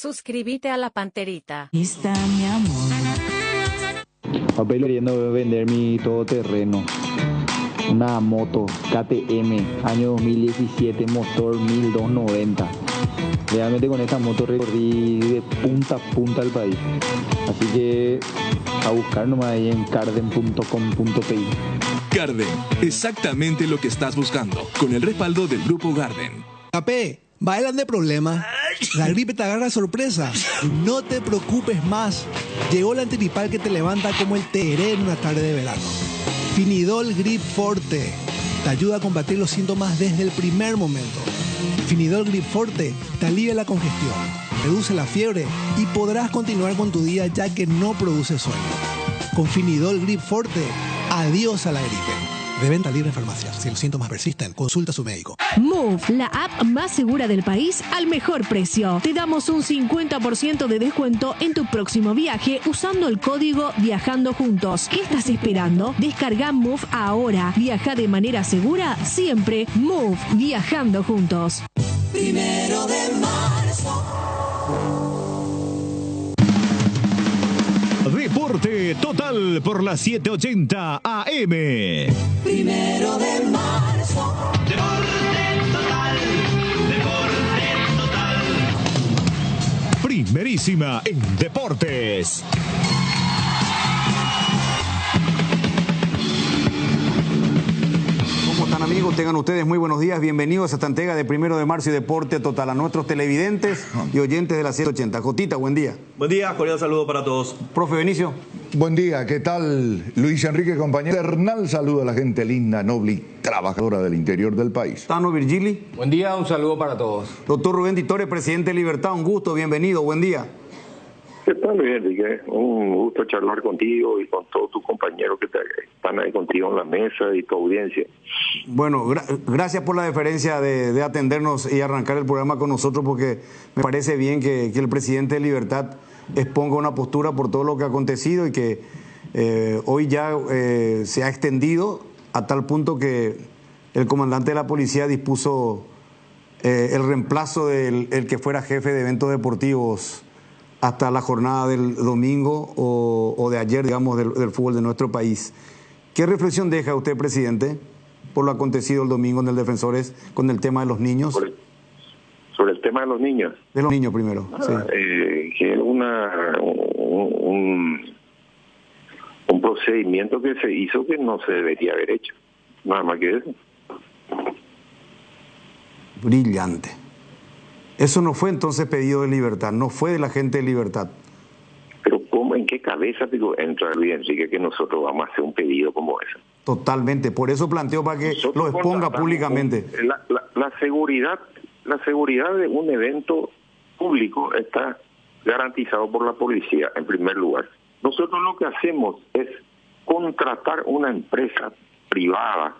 Suscríbete a La Panterita. Ahí está, mi amor. Estoy queriendo vender mi todoterreno. Una moto KTM, año 2017, motor 1290. Realmente con esta moto recorrí de punta a punta del país. Así que a buscar nomás ahí en garden.com.pi. Garden, exactamente lo que estás buscando, con el respaldo del Grupo Garden. Capé, bailan de problema. La gripe te agarra de sorpresa. No te preocupes más. Llegó la antigripal que te levanta como el tereré en una tarde de verano. Finidol Grip Forte te ayuda a combatir los síntomas desde el primer momento. Finidol Grip Forte te alivia la congestión, reduce la fiebre y podrás continuar con tu día ya que no produce sueño. Con Finidol Grip Forte, adiós a la gripe. De venta libre en farmacias. Si los síntomas persisten, consulta a su médico. Move, la app más segura del país al mejor precio. Te damos un 50% de descuento en tu próximo viaje usando el código Viajando Juntos. ¿Qué estás esperando? Descarga Move ahora. Viaja de manera segura siempre. Move, Viajando Juntos. 1 de marzo. Deporte total por las 7:80 AM. 1 de marzo. Deporte total. Deporte total. Primerísima en deportes. ¿Cómo están, amigos? Tengan ustedes muy buenos días. Bienvenidos a esta entrega de 1 de marzo y Deporte Total. A nuestros televidentes y oyentes de la 780. Jotita, buen día. Buen día, cordial saludo para todos. Profe Benicio. Buen día, ¿qué tal? Luis Enrique, compañero. Eternal saludo a la gente linda, noble y trabajadora del interior del país. Tano Virgili. Buen día, un saludo para todos. Doctor Rubén Ditore, presidente de Libertad, un gusto, bienvenido, buen día. ¿Qué tal, Luis Enrique? Un gusto charlar contigo y con todos tus compañeros que están ahí contigo en la mesa y tu audiencia. Bueno, gracias por la deferencia de atendernos y arrancar el programa con nosotros, porque me parece bien que el presidente de Libertad exponga una postura por todo lo que ha acontecido y que hoy ya se ha extendido a tal punto que el comandante de la policía dispuso el reemplazo del que fuera jefe de eventos deportivos hasta la jornada del domingo o de ayer, digamos, del fútbol de nuestro país. ¿Qué reflexión deja usted, presidente, por lo acontecido el domingo en el Defensores con el tema de los niños? Sobre el tema de los niños. De los niños primero. Sí. Que es un procedimiento que se hizo que no se debería haber hecho. Nada más que eso. Brillante. Eso no fue entonces pedido de Libertad, no fue de la gente de Libertad. Pero ¿cómo, en qué cabeza entra Luis Enrique que nosotros vamos a hacer un pedido como ese? Totalmente, por eso planteo para que nosotros lo exponga públicamente. La seguridad de un evento público está garantizado por la policía en primer lugar. Nosotros lo que hacemos es contratar una empresa privada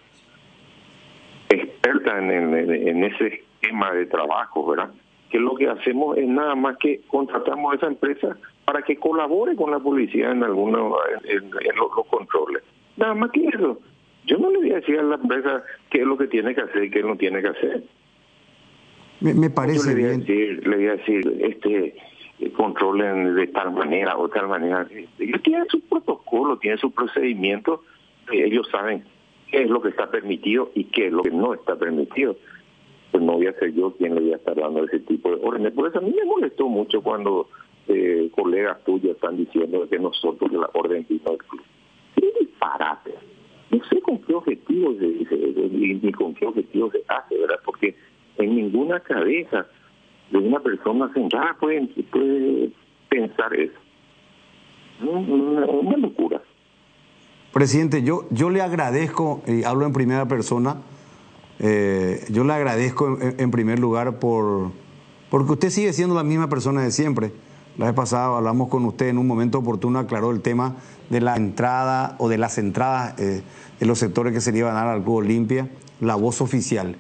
experta en ese esquema de trabajo, ¿verdad? Que lo que hacemos es nada más que contratamos a esa empresa para que colabore con la policía en algunos los controles. Nada más que eso. Yo no le voy a decir a la empresa qué es lo que tiene que hacer y qué no tiene que hacer. Me parece bien. Le voy a decir, controlen de tal manera o tal manera. Ellos tienen su protocolo, tienen su procedimiento. Ellos saben qué es lo que está permitido y qué es lo que no está permitido. Pues no voy a ser yo quien le voy a estar dando ese tipo de órdenes. Por eso a mí me molestó mucho cuando colegas tuyos están diciendo que nosotros la orden vino del club. ¡Qué disparate! No sé con qué objetivo se dice ni con qué objetivo se hace, ¿verdad? Porque en ninguna cabeza de una persona centrada puede pensar eso. Una locura. Presidente, yo le agradezco, y hablo en primera persona, yo le agradezco en primer lugar porque usted sigue siendo la misma persona de siempre. La vez pasada hablamos con usted en un momento oportuno, aclaró el tema de la entrada o de las entradas en los sectores que se le iban a dar al Club Olimpia, la voz oficial.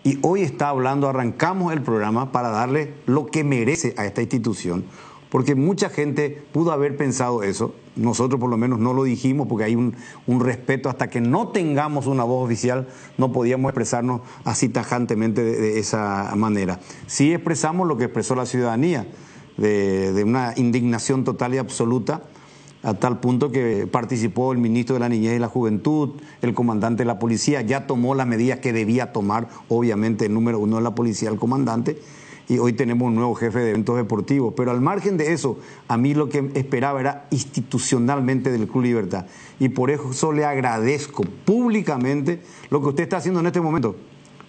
Y hoy está hablando, arrancamos el programa para darle lo que merece a esta institución, porque mucha gente pudo haber pensado eso. Nosotros por lo menos no lo dijimos porque hay un respeto. Hasta que no tengamos una voz oficial no podíamos expresarnos así tajantemente de esa manera. Sí expresamos lo que expresó la ciudadanía, de una indignación total y absoluta, a tal punto que participó el ministro de la Niñez y la Juventud, el comandante de la policía, ya tomó las medidas que debía tomar, obviamente el número uno de la policía, el comandante, y hoy tenemos un nuevo jefe de eventos deportivos. Pero al margen de eso, a mí lo que esperaba era institucionalmente del Club Libertad. Y por eso le agradezco públicamente lo que usted está haciendo en este momento,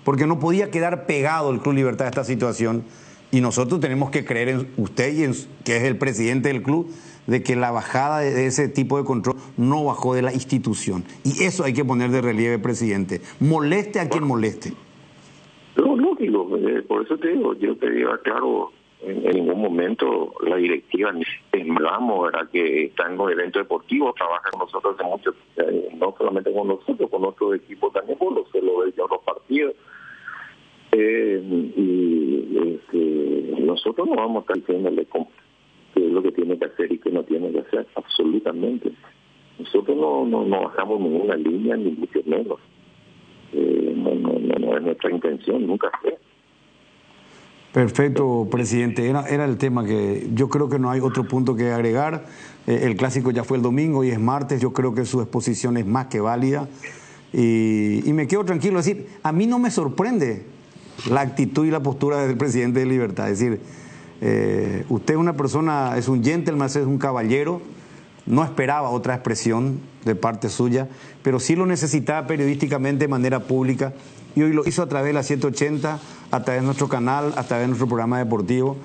porque no podía quedar pegado el Club Libertad a esta situación. Y nosotros tenemos que creer en usted, que es el presidente del club, de que la bajada de ese tipo de control no bajó de la institución. Y eso hay que poner de relieve, presidente. Moleste a quien moleste. Lógico, por eso te digo, yo te digo, claro, en ningún momento la directiva ni sembramos, era que está en los eventos deportivos, trabaja con nosotros hace mucho, no solamente con nosotros, con otros equipos también, por los partidos. Nosotros no vamos a estar diciéndole qué es lo que tiene que hacer y qué no tiene que hacer, absolutamente. Nosotros no bajamos ninguna línea, ni mucho menos. No es nuestra intención, nunca fue. Perfecto, presidente. Era el tema que yo creo que no hay otro punto que agregar. El clásico ya fue el domingo y es martes. Yo creo que su exposición es más que válida. Y me quedo tranquilo. Es decir, a mí no me sorprende la actitud y la postura del presidente de Libertad. Es decir, usted es una persona, es un gentleman, es un caballero. No esperaba otra expresión de parte suya, pero sí lo necesitaba periodísticamente de manera pública, y hoy lo hizo a través de la 780, a través de nuestro canal, a través de nuestro programa deportivo,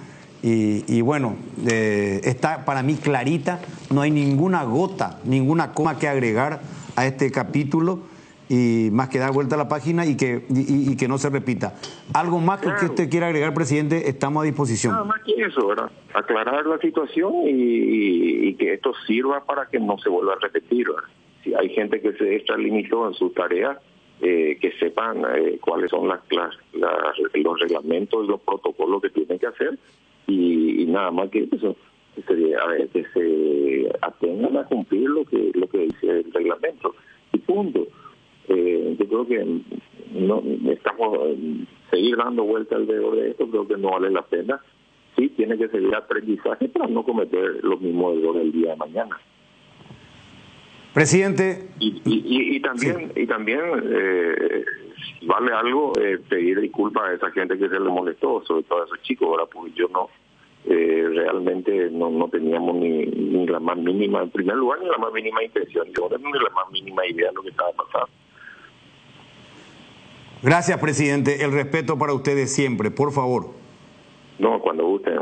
y bueno, está para mí clarita, no hay ninguna gota, ninguna coma que agregar a este capítulo, y más que dar vuelta a la página y que no se repita. ¿Algo más que usted quiera agregar, presidente? Estamos a disposición. Nada más que eso, ¿verdad? Aclarar la situación y que esto sirva para que no se vuelva a repetir, ¿verdad? Si hay gente que se extralimitó en sus tareas, que sepan cuáles son los reglamentos y los protocolos que tienen que hacer, y nada más que eso, que se atengan a cumplir lo que dice el reglamento, y punto. Yo creo que no estamos seguir dando vuelta alrededor de esto, creo que no vale la pena. Sí, tiene que seguir aprendizaje para no cometer los mismos errores el día de mañana. Presidente. Y también vale algo pedir disculpas a esa gente que se le molestó, sobre todo a esos chicos, ¿verdad? Porque yo realmente no teníamos ni la más mínima, en primer lugar, ni la más mínima intención, yo no tenía ni la más mínima idea de lo que estaba pasando. Gracias, presidente. El respeto para ustedes siempre, por favor. No, cuando gusten.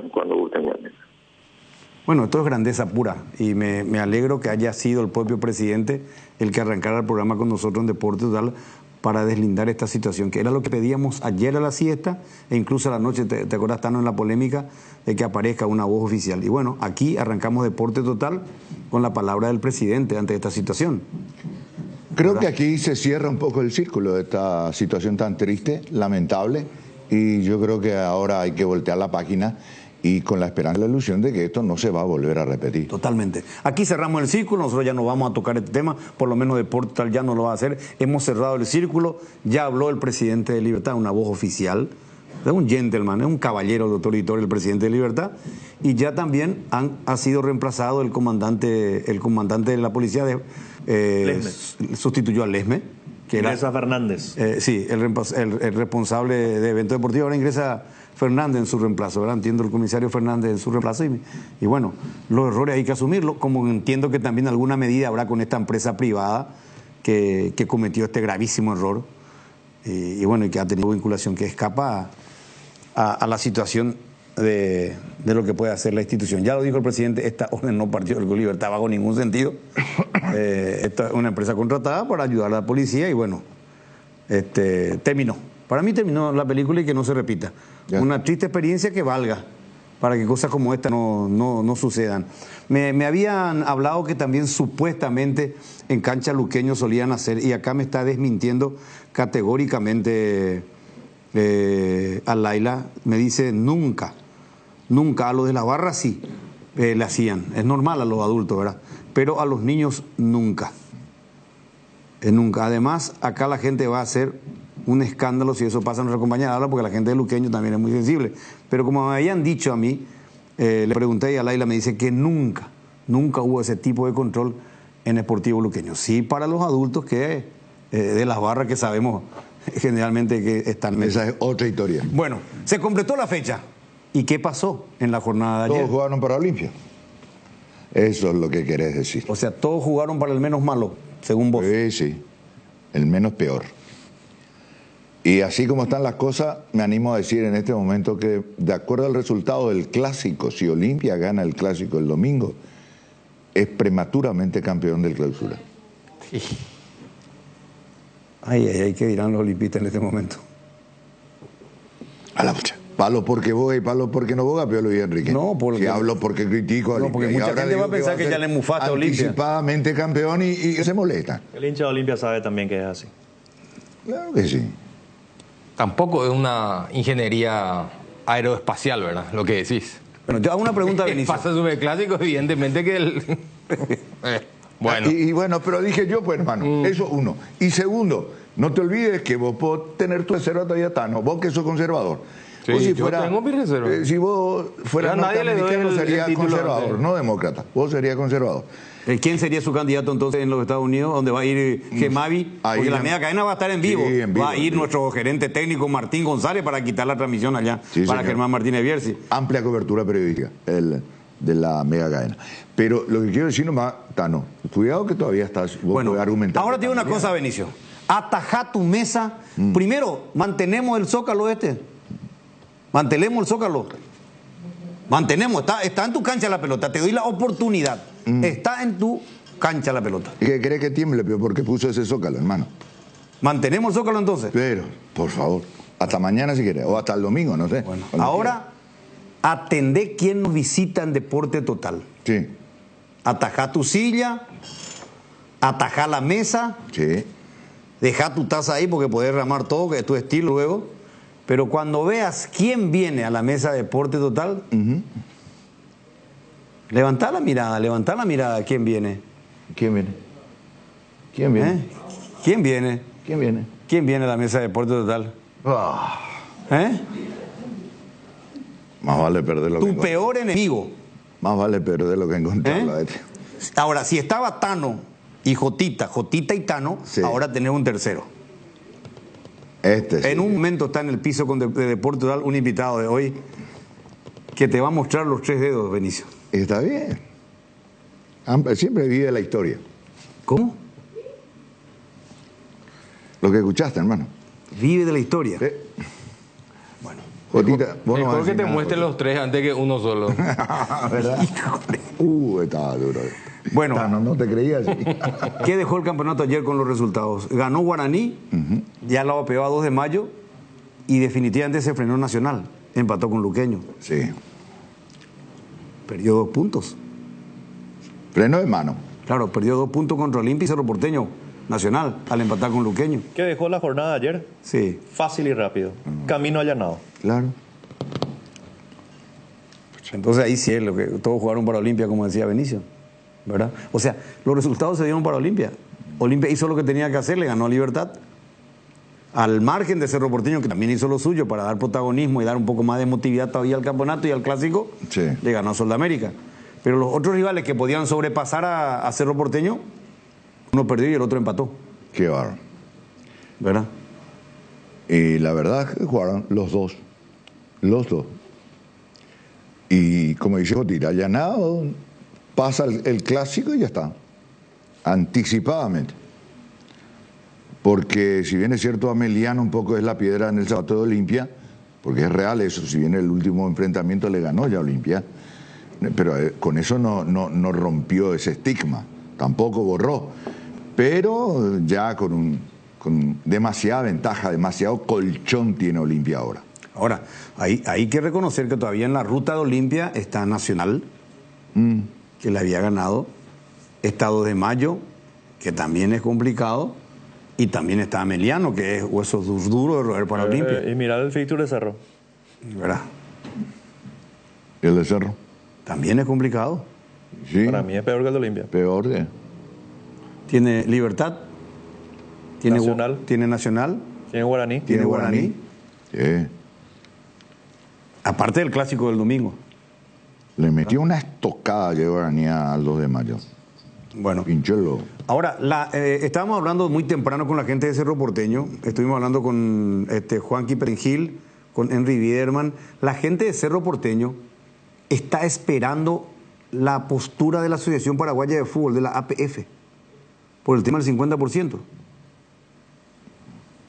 Bueno, esto es grandeza pura y me alegro que haya sido el propio presidente el que arrancara el programa con nosotros en Deporte Total para deslindar esta situación, que era lo que pedíamos ayer a la siesta e incluso a la noche, te acuerdas, estando en la polémica de que aparezca una voz oficial. Y bueno, aquí arrancamos Deporte Total con la palabra del presidente ante esta situación. Creo que aquí se cierra un poco el círculo de esta situación tan triste, lamentable, y yo creo que ahora hay que voltear la página y con la esperanza y la ilusión de que esto no se va a volver a repetir. Totalmente. Aquí cerramos el círculo, nosotros ya no vamos a tocar este tema, por lo menos Deporte Total ya no lo va a hacer. Hemos cerrado el círculo, ya habló el presidente de Libertad, una voz oficial, es un gentleman, es un caballero de autoritario el presidente de Libertad, y ya también ha sido reemplazado el comandante de la policía, sustituyó a Lesme, que ingresa Fernández. Sí, el responsable de eventos deportivos, ahora ingresa Fernández en su reemplazo, ¿verdad? Entiendo el comisario Fernández en su reemplazo, y bueno, los errores hay que asumirlos, como entiendo que también alguna medida habrá con esta empresa privada que cometió este gravísimo error, y bueno, y que ha tenido vinculación, que escapa a la situación de lo que puede hacer la institución. Ya lo dijo el presidente, esta orden no partió del Club Libertad bajo ningún sentido. Esta es una empresa contratada para ayudar a la policía y bueno, terminó. Para mí terminó la película y que no se repita. Ya. Una triste experiencia que valga para que cosas como esta no sucedan. Me habían hablado que también supuestamente en cancha Luqueño solían hacer, y acá me está desmintiendo categóricamente a Laila, me dice nunca, a los de la barra sí le hacían, es normal a los adultos, ¿verdad? Pero a los niños nunca. Nunca. Además, acá la gente va a hacer un escándalo si eso pasa a nuestra compañera, porque la gente de Luqueño también es muy sensible. Pero como me habían dicho a mí, Le pregunté y a Laila me dice que nunca hubo ese tipo de control en Sportivo Luqueño. Sí, para los adultos que de las barras que sabemos generalmente que están... Esa es otra historia. Bueno, se completó la fecha. ¿Y qué pasó en la jornada de ayer? Todos jugaron para Olimpia. Eso es lo que querés decir. O sea, todos jugaron para el menos malo, según vos. Sí, el menos peor. Y así como están las cosas, me animo a decir en este momento que de acuerdo al resultado del clásico, si Olimpia gana el clásico el domingo, es prematuramente campeón del Clausura. Sí. Ay, ¿qué dirán los olimpistas en este momento? A la mucha. Palo porque boga y palo porque no boga, Pio Luis Enrique. No, porque... Si hablo porque critico a No, Olimpia. porque mucha gente va a pensar que ya le mufaste a Olimpia. Anticipadamente campeón y se molesta. El hincha de Olimpia sabe también que es así. Claro que sí. Tampoco es una ingeniería aeroespacial, ¿verdad? Lo que decís. Bueno, yo hago una pregunta a Benicio. Pasa Superclásico, evidentemente que el... Bueno. Y bueno, pero dije yo, pues hermano, eso uno. Y segundo, no te olvides que vos podés tener tu reserva todavía Tano, vos que sos conservador. Sí, vos si yo fuera, tengo mi reserva. Si vos fueras norteamericano serías conservador, sí. no demócrata. Vos serías conservador. ¿Quién sería su candidato entonces en los Estados Unidos? ¿Dónde va a ir Gemavi? Porque la media cadena va a estar en vivo. Sí, en vivo, va a ir nuestro gerente técnico Martín González para quitar la transmisión allá para señor. Germán Martínez Bierzi. Amplia cobertura periodística de la mega cadena. Pero lo que quiero decir nomás, Tano, cuidado que todavía estás, vos podés argumentar. Ahora te digo una cosa, Benicio. Ataja tu mesa. Primero, mantenemos el Zócalo Mantenemos el Zócalo. Mantenemos, está en tu cancha la pelota. Te doy la oportunidad. Está en tu cancha la pelota. ¿Y qué crees que tiemble, Pio? Porque puso ese Zócalo, hermano. ¿Mantenemos el Zócalo entonces? Pero, por favor, hasta mañana si quieres, o hasta el domingo, no sé. Bueno, ahora, atendé quién nos visita en Deporte Total. Sí. Atajá tu silla, atajá la mesa. Sí. Deja tu taza ahí porque podés derramar todo, que es tu estilo luego. Pero cuando veas quién viene a la mesa de Deporte Total, levantá la mirada, ¿quién viene? ¿Quién viene? ¿Quién viene? ¿Quién viene? ¿Quién viene? ¿Quién viene a la mesa de Deporte Total? Más vale perder lo que Tu peor enemigo. Más vale perder lo que encontrarlo. Ahora, si estaba Tano y Jotita y Tano, ahora tenés un tercero. En un momento está en el piso de Deporte Total un invitado de hoy que te va a mostrar los 3 dedos, Benicio. Está bien. Siempre vive la historia. ¿Cómo? Lo que escuchaste, hermano. Vive de la historia. Bueno, Jotita, vos no vas a Mejor que decir te nada, muestre Jotita. los 3 antes que uno solo. ¿Verdad? Estaba duro. Bueno, no te creías. ¿Qué dejó el campeonato ayer con los resultados? Ganó Guaraní, ya lo apeó a 2 de mayo y definitivamente se frenó Nacional. Empató con Luqueño. Sí. Perdió 2 puntos. Freno de mano. Claro, perdió 2 puntos contra Olimpia y Cerro Porteño. Nacional, al empatar con Luqueño. ¿Qué dejó la jornada de ayer? Sí. Fácil y rápido. Camino allanado. Claro. Entonces ahí sí es lo que todos jugaron para Olimpia, como decía Benicio, ¿verdad? O sea, los resultados se dieron para Olimpia. Olimpia hizo lo que tenía que hacer, le ganó a Libertad. Al margen de Cerro Porteño, que también hizo lo suyo para dar protagonismo y dar un poco más de emotividad todavía al campeonato y al clásico, le ganó a Soldamérica. Pero los otros rivales que podían sobrepasar a Cerro Porteño, uno perdió y el otro empató. Qué bárbaro. ¿Verdad? Y la verdad es que jugaron los dos. Los dos. Y como dice Jotita, allanado, pasa el clásico y ya está. Anticipadamente. Porque si bien es cierto, Ameliano un poco es la piedra en el zapato de Olimpia, porque es real eso, si bien el último enfrentamiento le ganó ya a Olimpia, pero con eso no rompió ese estigma, tampoco borró, pero ya con demasiada ventaja, demasiado colchón tiene Olimpia ahora. Ahora, hay que reconocer que todavía en la ruta de Olimpia está Nacional, que le había ganado, está 2 de mayo, que también es complicado, y también está Ameliano, que es huesos duros de roer para Olimpia. Y mirar el fixture de Cerro. ¿Verdad? ¿Y el de Cerro? También es complicado. Sí. Para mí es peor que el de Olimpia. Peor que... Tiene Libertad, tiene Nacional. Tiene Nacional, Tiene Guaraní. tiene Guaraní. Sí. Aparte del clásico del domingo. Le metió una estocada a Guaraní al 2 de mayo. Bueno. Pinchó el lobo. Ahora, estábamos hablando muy temprano con la gente de Cerro Porteño. Estuvimos hablando con Juanqui Perengil, con Henry Biederman. La gente de Cerro Porteño está esperando la postura de la Asociación Paraguaya de Fútbol, de la APF, por el tema del 50%.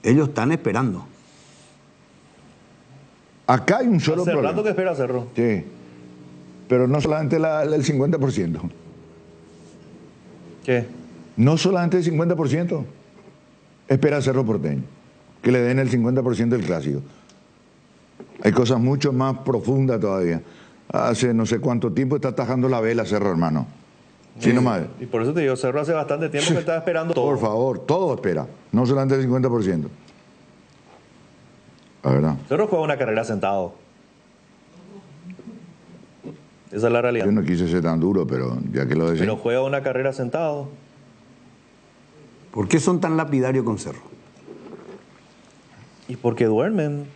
Ellos están esperando. Acá hay un solo Hace problema. rato que espera Cerro. Sí. Pero no solamente el 50%. ¿Qué? No solamente el 50%. Espera Cerro Porteño. Que le den el 50% del clásico. Hay cosas mucho más profundas todavía. Hace no sé cuánto tiempo está atajando la vela Cerro, hermano. Sí, nomás. Y por eso te digo, Cerro hace bastante tiempo que está esperando todo. Por favor, todo espera. No solamente el 50%. La verdad. Cerro juega una carrera sentado. Esa es la realidad. Yo no quise ser tan duro, pero ya que lo decía. Pero juega una carrera sentado. ¿Por qué son tan lapidarios con Cerro? Y porque duermen.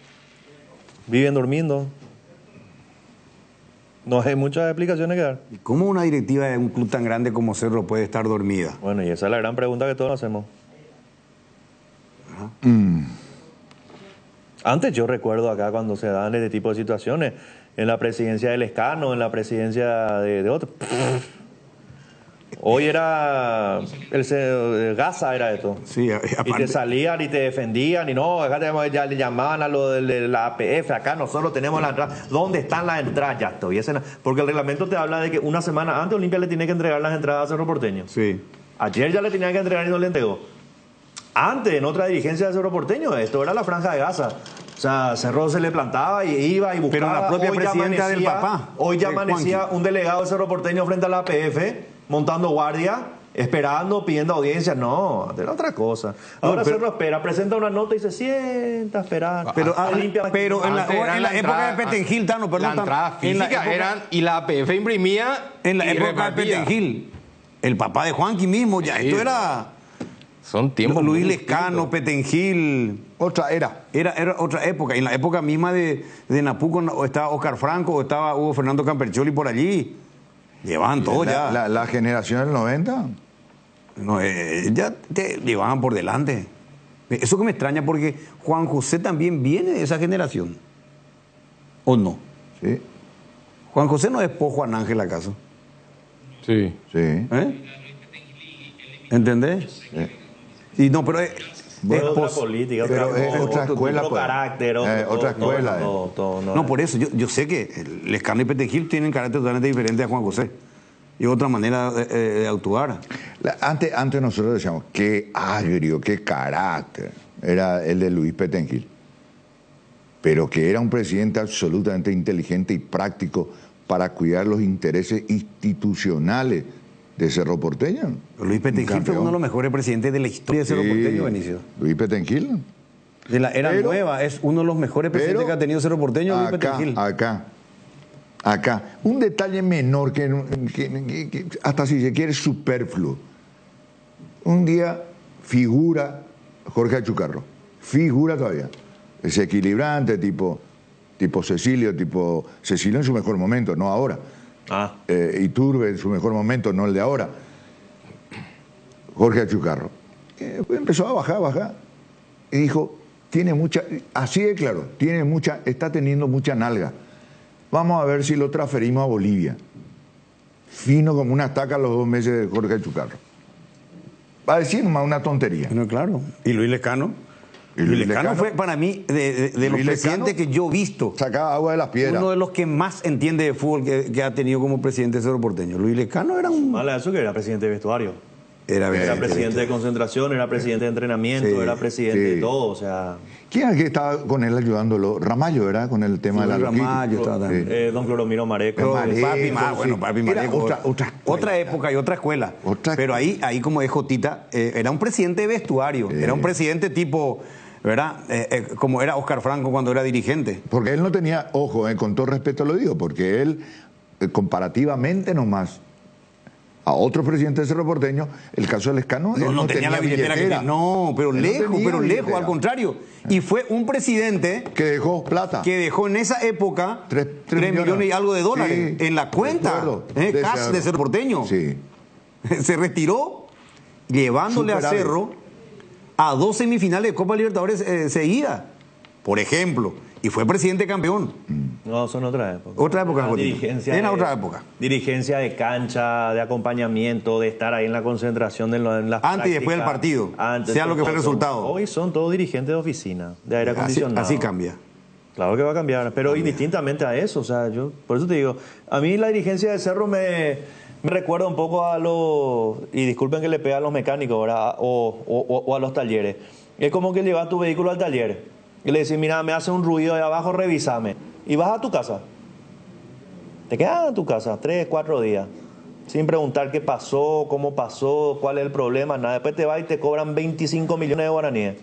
Viven durmiendo. No hay muchas explicaciones que dar. ¿Y cómo una directiva de un club tan grande como Cerro puede estar dormida? Bueno, y esa es la gran pregunta que todos hacemos. Antes yo recuerdo acá cuando se dan este tipo de situaciones, en la presidencia del Escano, en la presidencia de otro. Hoy era el Gaza era esto. Sí, y te salían y te defendían y no, acá ya le llamaban a lo de la APF, acá nosotros tenemos la entrada. ¿Dónde están las entradas? Ya estuviesen. Porque el reglamento te habla de que una semana antes Olimpia le tiene que entregar las entradas a Cerro Porteño. Sí. Ayer ya le tenían que entregar y no le entregó. Antes, en otra dirigencia de Cerro Porteño, esto era la Franja de Gaza. O sea, Cerro se le plantaba y iba y buscaba. Pero la propia Hoy presidenta del papá. Hoy ya amanecía un delegado de Cerro Porteño frente a la APF, montando guardia, esperando, pidiendo audiencia. No, era otra cosa. Ahora Cerro espera, presenta una nota y se sienta a esperar. Pero en la época de Petengil, Tano, perdón. La entrada física eran, y la APF imprimía. En la y época repartía. de Petengil, el papá de Juanqui mismo, ya Sí, esto era. Son tiempos. Luis muy Lescano, Petengil. Otra era. Era otra época. En la época misma de Napuco estaba Oscar Franco, o estaba Hugo Fernando Campercholi por allí. Llevaban todo ya. La generación del 90. No, ya te llevaban por delante. Eso que me extraña porque Juan José también viene de esa generación. ¿O no? Sí. Juan José no es por Juan Ángel acaso. Sí. Sí. ¿Entendés? Sí. Y no, pero otra política, pero es otra escuela, otro pues. carácter, Otra escuela. No, por eso, yo sé que Lescano y Petengil tienen carácter totalmente diferente a Juan José. Y otra manera de actuar. Antes nosotros decíamos, qué agrio, qué carácter. Era el de Luis Petengil. Pero que era un presidente absolutamente inteligente y práctico para cuidar los intereses institucionales de Cerro Porteño. Luis Petengil fue uno de los mejores presidentes de la historia de Cerro Porteño, Benicio. Luis Petengil. De la era nueva, es uno de los mejores presidentes que ha tenido Cerro Porteño, Luis Petengil. Acá. Un detalle menor que hasta si se quiere superfluo. Un día figura Jorge Achucarro. Figura todavía. Es equilibrante, tipo Cecilio en su mejor momento, no ahora. Iturbe en su mejor momento, no el de ahora. Jorge Achucarro. Empezó a bajar. Y dijo, así de claro, está teniendo mucha nalga. Vamos a ver si lo transferimos a Bolivia. Fino como una estaca a los 2 meses de Jorge Achucarro. Va a decir nomás una tontería. No, claro. ¿Y Luis Lescano? Luis Lescano fue para mí, de los presidentes que yo he visto, sacaba agua de las piedras. Uno de los que más entiende de fútbol que ha tenido como presidente de Cerro Porteño. Luis Lescano era un... Mala eso que era presidente de vestuario. Era presidente de concentración, era presidente de entrenamiento, era presidente de todo, o sea... ¿Quién es el que estaba con él ayudándolo? Ramallo, ¿verdad? Con el tema de la Ramallo estaba también. Don Cloromiro Mareco. Papi Mareco. Otra época y otra escuela. Pero ahí como es Jotita, era un presidente de vestuario, era un presidente tipo... ¿Verdad? Como era Oscar Franco cuando era dirigente. Porque él no tenía, ojo, con todo respeto lo digo, porque él comparativamente nomás a otros presidentes de Cerro Porteño. El caso del Lescano, él no tenía la billetera. Pero Él lejos, al contrario. Y fue un presidente que dejó plata. Que dejó en esa época 3 millones y algo de dólares en la cuenta cash de Cerro Porteño. Sí. Se retiró llevándole a Cerro a 2 semifinales de Copa Libertadores seguidas, por ejemplo. Y fue presidente campeón. No, son otra época. Otra época, Era otra época. Dirigencia de cancha, de acompañamiento, de estar ahí en la concentración en las antes y después del partido, sea lo que fue el resultado. Hoy son todos dirigentes de oficina, de aire acondicionado. Así cambia. Claro que va a cambiar, pero indistintamente a eso. O sea, yo por eso te digo, a mí la dirigencia de Cerro me recuerda un poco a los, y disculpen que le pega a los mecánicos, ¿verdad? O a los talleres. Es como que llevas tu vehículo al taller y le decís, mira, me hace un ruido de abajo, revísame. Y vas a tu casa. Te quedas en tu casa 3, 4 días, sin preguntar qué pasó, cómo pasó, cuál es el problema, nada. Después te vas y te cobran 25 millones de guaraníes.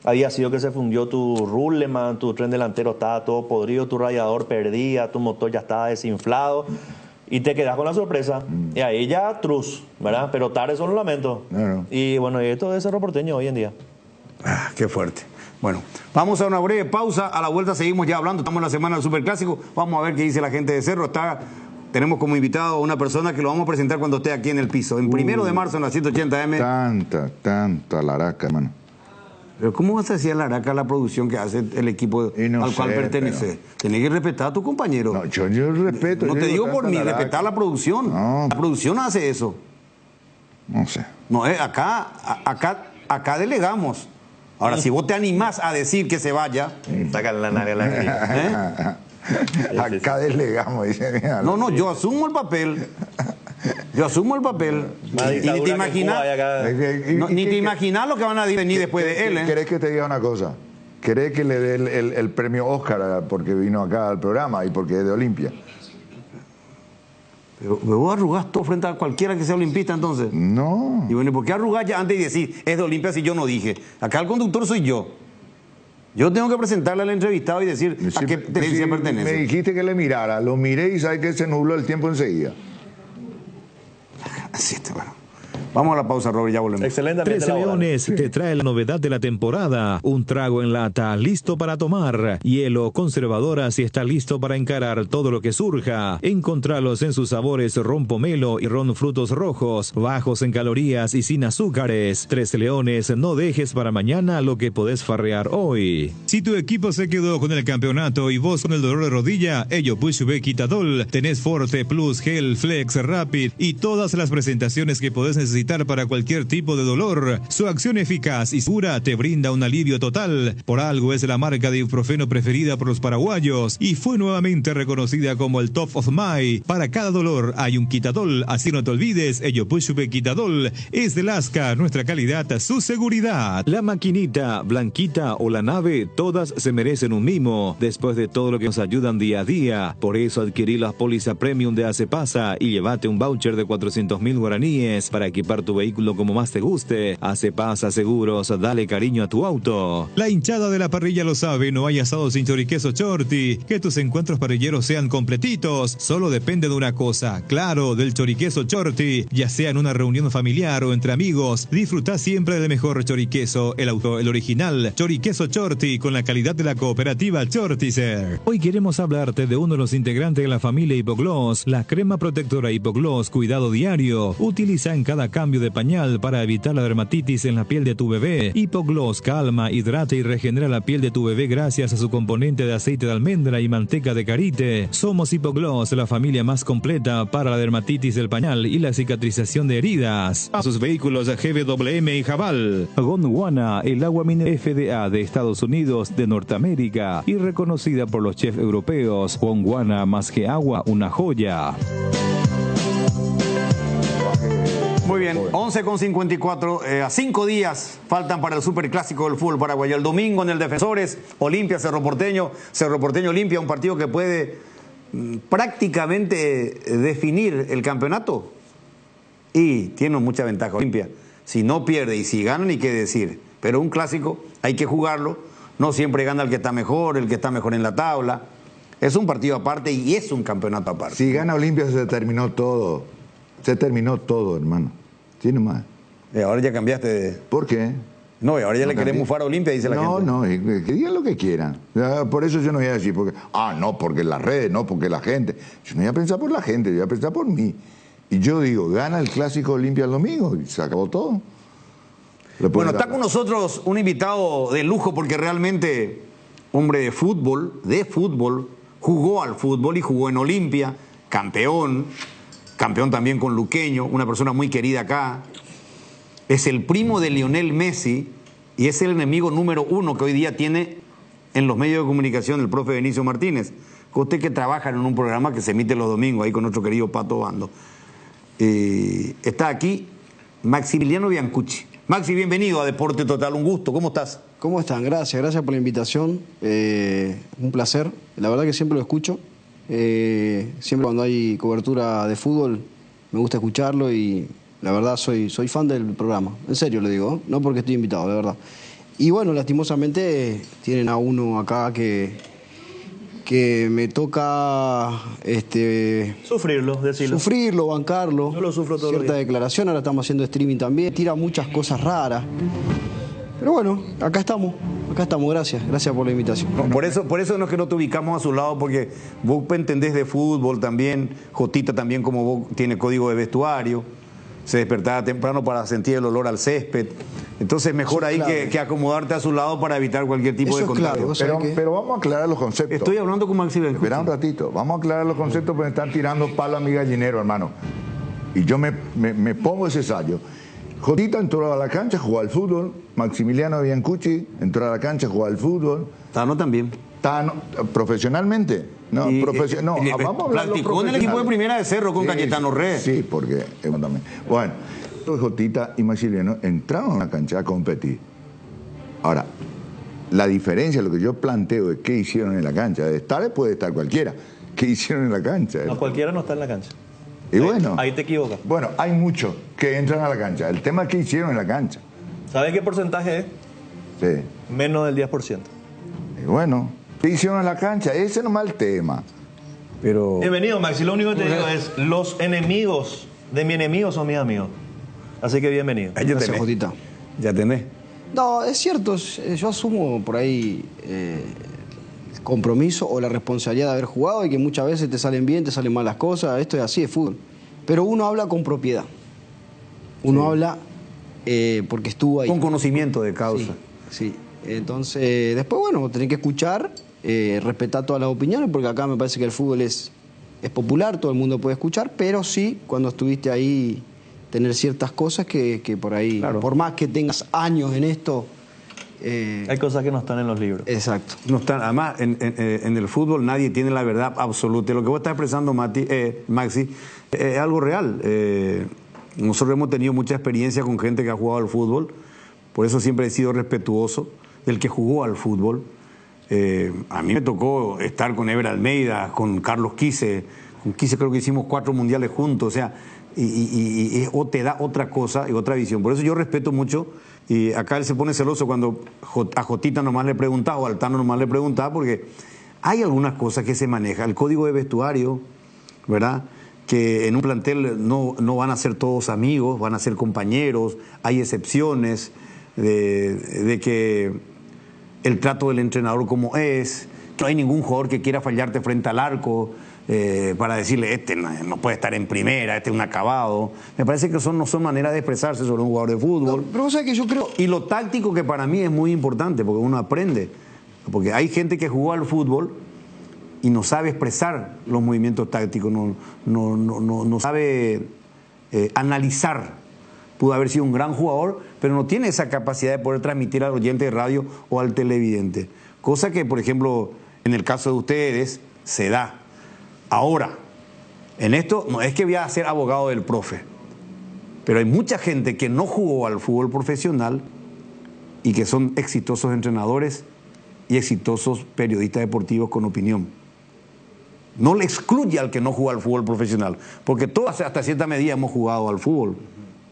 Había sido que se fundió tu ruleman, tu tren delantero estaba todo podrido, tu radiador perdía, tu motor ya estaba desinflado. Y te quedas con la sorpresa. Y ahí ya truz, ¿verdad? Pero tarde son los lamentos. Y bueno, esto es Cerro Porteño hoy en día. Qué fuerte. Bueno, vamos a una breve pausa. A la vuelta seguimos ya hablando. Estamos en la semana del Superclásico. Vamos a ver qué dice la gente de Cerro. Tenemos como invitado a una persona que lo vamos a presentar cuando esté aquí en el piso. En 1 de marzo en la 180M. Tanta laraca, hermano. Pero ¿cómo vas a decir laraca la producción que hace el equipo al cual pertenece? Tenés que respetar a tu compañero. No, yo respeto. No te digo por mí, respetar la producción. No. La producción hace eso. No sé. No, acá delegamos. Ahora, si vos te animás a decir que se vaya... Sácale la nariz a la nariz. Acá delegamos, dice. No, yo asumo el papel. Y ni te imaginas te imaginas lo que van a venir después de él. ¿Querés que te diga una cosa? ¿Querés que le dé el premio Oscar porque vino acá al programa y porque es de Olimpia? Pero vos arrugás todo frente a cualquiera que sea olimpista, entonces. No. Y bueno, ¿por qué arrugás ya antes de decir es de Olimpia si yo no dije? Acá el conductor soy yo. Yo tengo que presentarle al entrevistado y decir a qué tendencia pertenece. Me dijiste que le mirara, lo miré y sabes que se nubló el tiempo enseguida. Así está, bueno. Vamos a la pausa, Robert, ya volvemos. Excelente. 13 Leones te trae la novedad de la temporada. Un trago en lata, listo para tomar. Hielo, conservadora si está listo para encarar todo lo que surja. Encontralos en sus sabores ron pomelo y ron frutos rojos, bajos en calorías y sin azúcares. 13 Leones, no dejes para mañana lo que podés farrear hoy. Si tu equipo se quedó con el campeonato y vos con el dolor de rodilla, ello Pushbe Quitadol, tenés Forte Plus, Gel, Flex, Rapid y todas las presentaciones que podés necesitar para cualquier tipo de dolor. Su acción eficaz y segura te brinda un alivio total. Por algo es la marca de ibuprofeno preferida por los paraguayos y fue nuevamente reconocida como el Top of Mind. Para cada dolor hay un Quitadol, así no te olvides, ello Pushbe Quitadol es de Lasca, nuestra calidad, su seguridad. La maquinita, Blanquita o la nave, todas se merecen un mimo después de todo lo que nos ayudan día a día. Por eso adquirí la póliza premium de Acepasa y llévate un voucher de 400.000 guaraníes para equipar tu vehículo como más te guste. Acepasa Seguros, dale cariño a tu auto. La hinchada de la parrilla lo sabe, no hay asado sin choriqueso Chorti. Que tus encuentros parrilleros sean completitos, solo depende de una cosa, claro, del choriqueso Chorti. Ya sea en una reunión familiar o entre amigos, disfruta siempre del mejor choriqueso, el original choriqueso Chorti con la calidad de la cooperativa Chortizer. Hoy queremos hablarte de uno de los integrantes de la familia Hipogloss, la crema protectora Hipogloss Cuidado Diario. Utiliza en cada cambio de pañal para evitar la dermatitis en la piel de tu bebé. Hipogloss calma, hidrata y regenera la piel de tu bebé gracias a su componente de aceite de almendra y manteca de karité. Somos Hipogloss, la familia más completa para la dermatitis del pañal y la cicatrización de heridas. A sus vehículos GWM y Jabal. Gondwana, el agua mineral FDA de Estados Unidos, de Norteamérica y reconocida por los chefs europeos. Gondwana, más que agua, una joya. Muy bien, 11:54, a 5 días faltan para el Superclásico del fútbol paraguayo. El domingo en el Defensores, Olimpia, Cerro Porteño Olimpia, un partido que puede prácticamente definir el campeonato. Y tiene mucha ventaja Olimpia. Si no pierde y si gana, ni qué decir. Pero un clásico hay que jugarlo. No siempre gana el que está mejor en la tabla. Es un partido aparte y es un campeonato aparte. Si gana Olimpia se terminó todo. Se terminó todo, hermano. Tiene más. Ahora ya cambiaste de... ¿Por qué? No, y ahora ya No le querés cambié. mufar a Olimpia, dice la gente. No, que digan lo que quieran. Por eso yo no voy a decir, porque, no, porque las redes, no, porque la gente. Yo no voy a pensar por la gente, yo voy a pensar por mí. Y yo digo, gana el clásico Olimpia el domingo y se acabó todo. Bueno, está con nosotros un invitado de lujo porque realmente, hombre de fútbol, jugó al fútbol y jugó en Olimpia, campeón también con Luqueño, una persona muy querida acá. Es el primo de Lionel Messi y es el enemigo número 1 que hoy día tiene en los medios de comunicación el profe Benicio Martínez. Usted que trabaja en un programa que se emite los domingos ahí con nuestro querido Pato Bando. Está aquí Maximiliano Biancucci. Maxi, bienvenido a Deporte Total, un gusto. ¿Cómo estás? ¿Cómo están? Gracias por la invitación. Un placer. La verdad que siempre lo escucho. Siempre cuando hay cobertura de fútbol me gusta escucharlo y la verdad soy fan del programa. En serio lo digo, no porque estoy invitado, de verdad. Y bueno, lastimosamente tienen a uno acá que me toca Sufrirlo, bancarlo. Yo lo sufro todo. Cierta declaración, ahora estamos haciendo streaming también, tira muchas cosas raras. Pero bueno, acá estamos, gracias por la invitación. No, por eso no es que no te ubicamos a su lado, porque vos entendés de fútbol también, Jotita también como vos tiene código de vestuario, se despertaba temprano para sentir el olor al césped. Entonces mejor ahí claro. que acomodarte a su lado para evitar cualquier tipo de contagio. Claro, pero vamos a aclarar los conceptos. Estoy hablando con Maxi Biancucci. Espera un ratito, vamos a aclarar los conceptos porque están tirando palo a mi gallinero, hermano. Y yo me pongo ese sallo. Jotita entró a la cancha, jugó al fútbol. Maximiliano Biancucci entró a la cancha, jugó al fútbol. Tano también. Tano, profesionalmente. No, vamos a hablar. Practicó en el equipo de Primera de Cerro con Cayetano Reyes. Sí, porque también. Bueno, Jotita y Maximiliano entraron a la cancha a competir. Ahora, la diferencia, lo que yo planteo es qué hicieron en la cancha. De estar puede estar cualquiera. ¿Qué hicieron en la cancha? No, cualquiera no está en la cancha. Y bueno, ahí te equivocas. Bueno, hay muchos que entran a la cancha. El tema es qué hicieron en la cancha. ¿Sabes qué porcentaje es? Sí. Menos del 10%. Y bueno, ¿qué hicieron en la cancha? Ese no es el tema. Pero... Bienvenido, Maxi. Lo único que te digo es, los enemigos de mi enemigo son mis amigos. Así que bienvenido. Gracias, Jotita. Ya tenés. No, es cierto. Yo asumo por ahí el compromiso o la responsabilidad de haber jugado y que muchas veces te salen bien, te salen mal las cosas. Esto es así de fútbol. Pero uno habla con propiedad. Uno habla porque estuvo ahí. Con conocimiento de causa. Sí. Entonces, después, bueno, tenés que escuchar, respetar todas las opiniones, porque acá me parece que el fútbol es popular, todo el mundo puede escuchar, pero sí, cuando estuviste ahí, tener ciertas cosas que por ahí, claro. Por más que tengas años en esto... hay cosas que no están en los libros. Exacto. No están, además, en el fútbol nadie tiene la verdad absoluta. Lo que vos estás expresando, Maxi, es algo real. Nosotros hemos tenido mucha experiencia con gente que ha jugado al fútbol, por eso siempre he sido respetuoso del que jugó al fútbol. A mí me tocó estar con Ever Almeida, con Carlos Quise. Con Quise creo que hicimos 4 mundiales juntos, o sea, o te da otra cosa y otra visión. Por eso yo respeto mucho, y acá él se pone celoso cuando a Jotita nomás le preguntaba, o al Tano nomás le preguntaba, porque hay algunas cosas que se manejan. El código de vestuario, ¿verdad?, que en un plantel no van a ser todos amigos, van a ser compañeros, hay excepciones de que el trato del entrenador como es, no hay ningún jugador que quiera fallarte frente al arco para decirle, este no puede estar en primera, este es un acabado. Me parece que no son maneras de expresarse sobre un jugador de fútbol. No, pero vos sabés que yo creo... Y lo táctico, que para mí es muy importante, porque uno aprende. Porque hay gente que jugó al fútbol y no sabe expresar los movimientos tácticos, no sabe analizar. Pudo haber sido un gran jugador, pero no tiene esa capacidad de poder transmitir al oyente de radio o al televidente. Cosa que, por ejemplo, en el caso de ustedes, se da. Ahora, en esto no es que voy a ser abogado del profe, pero hay mucha gente que no jugó al fútbol profesional y que son exitosos entrenadores y exitosos periodistas deportivos con opinión. No le excluye al que no juega al fútbol profesional, porque todos hasta cierta medida hemos jugado al fútbol,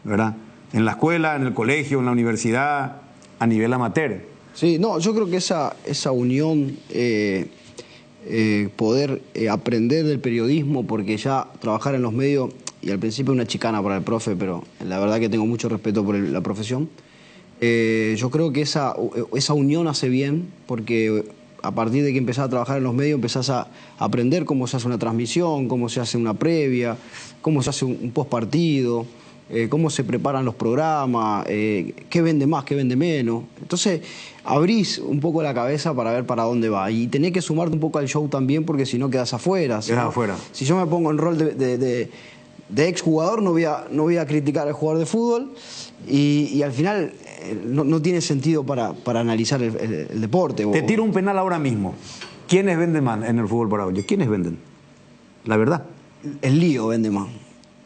¿verdad? En la escuela, en el colegio, en la universidad, a nivel amateur. Sí, no, yo creo que esa unión, poder aprender del periodismo, porque ya trabajar en los medios y al principio una chicana para el profe, pero la verdad que tengo mucho respeto por la profesión. Yo creo que esa unión hace bien, porque a partir de que empezás a trabajar en los medios empezás a aprender cómo se hace una transmisión, cómo se hace una previa, cómo se hace un postpartido, cómo se preparan los programas, qué vende más, qué vende menos. Entonces abrís un poco la cabeza para ver para dónde va y tenés que sumarte un poco al show también, porque si no quedás afuera. Si yo me pongo en rol de exjugador, no voy a criticar al jugador de fútbol y al final no tiene sentido para analizar el deporte. Te tiro un penal ahora mismo. ¿Quiénes venden más en el fútbol paraguayo? ¿Quiénes venden? La verdad. El lío vende más.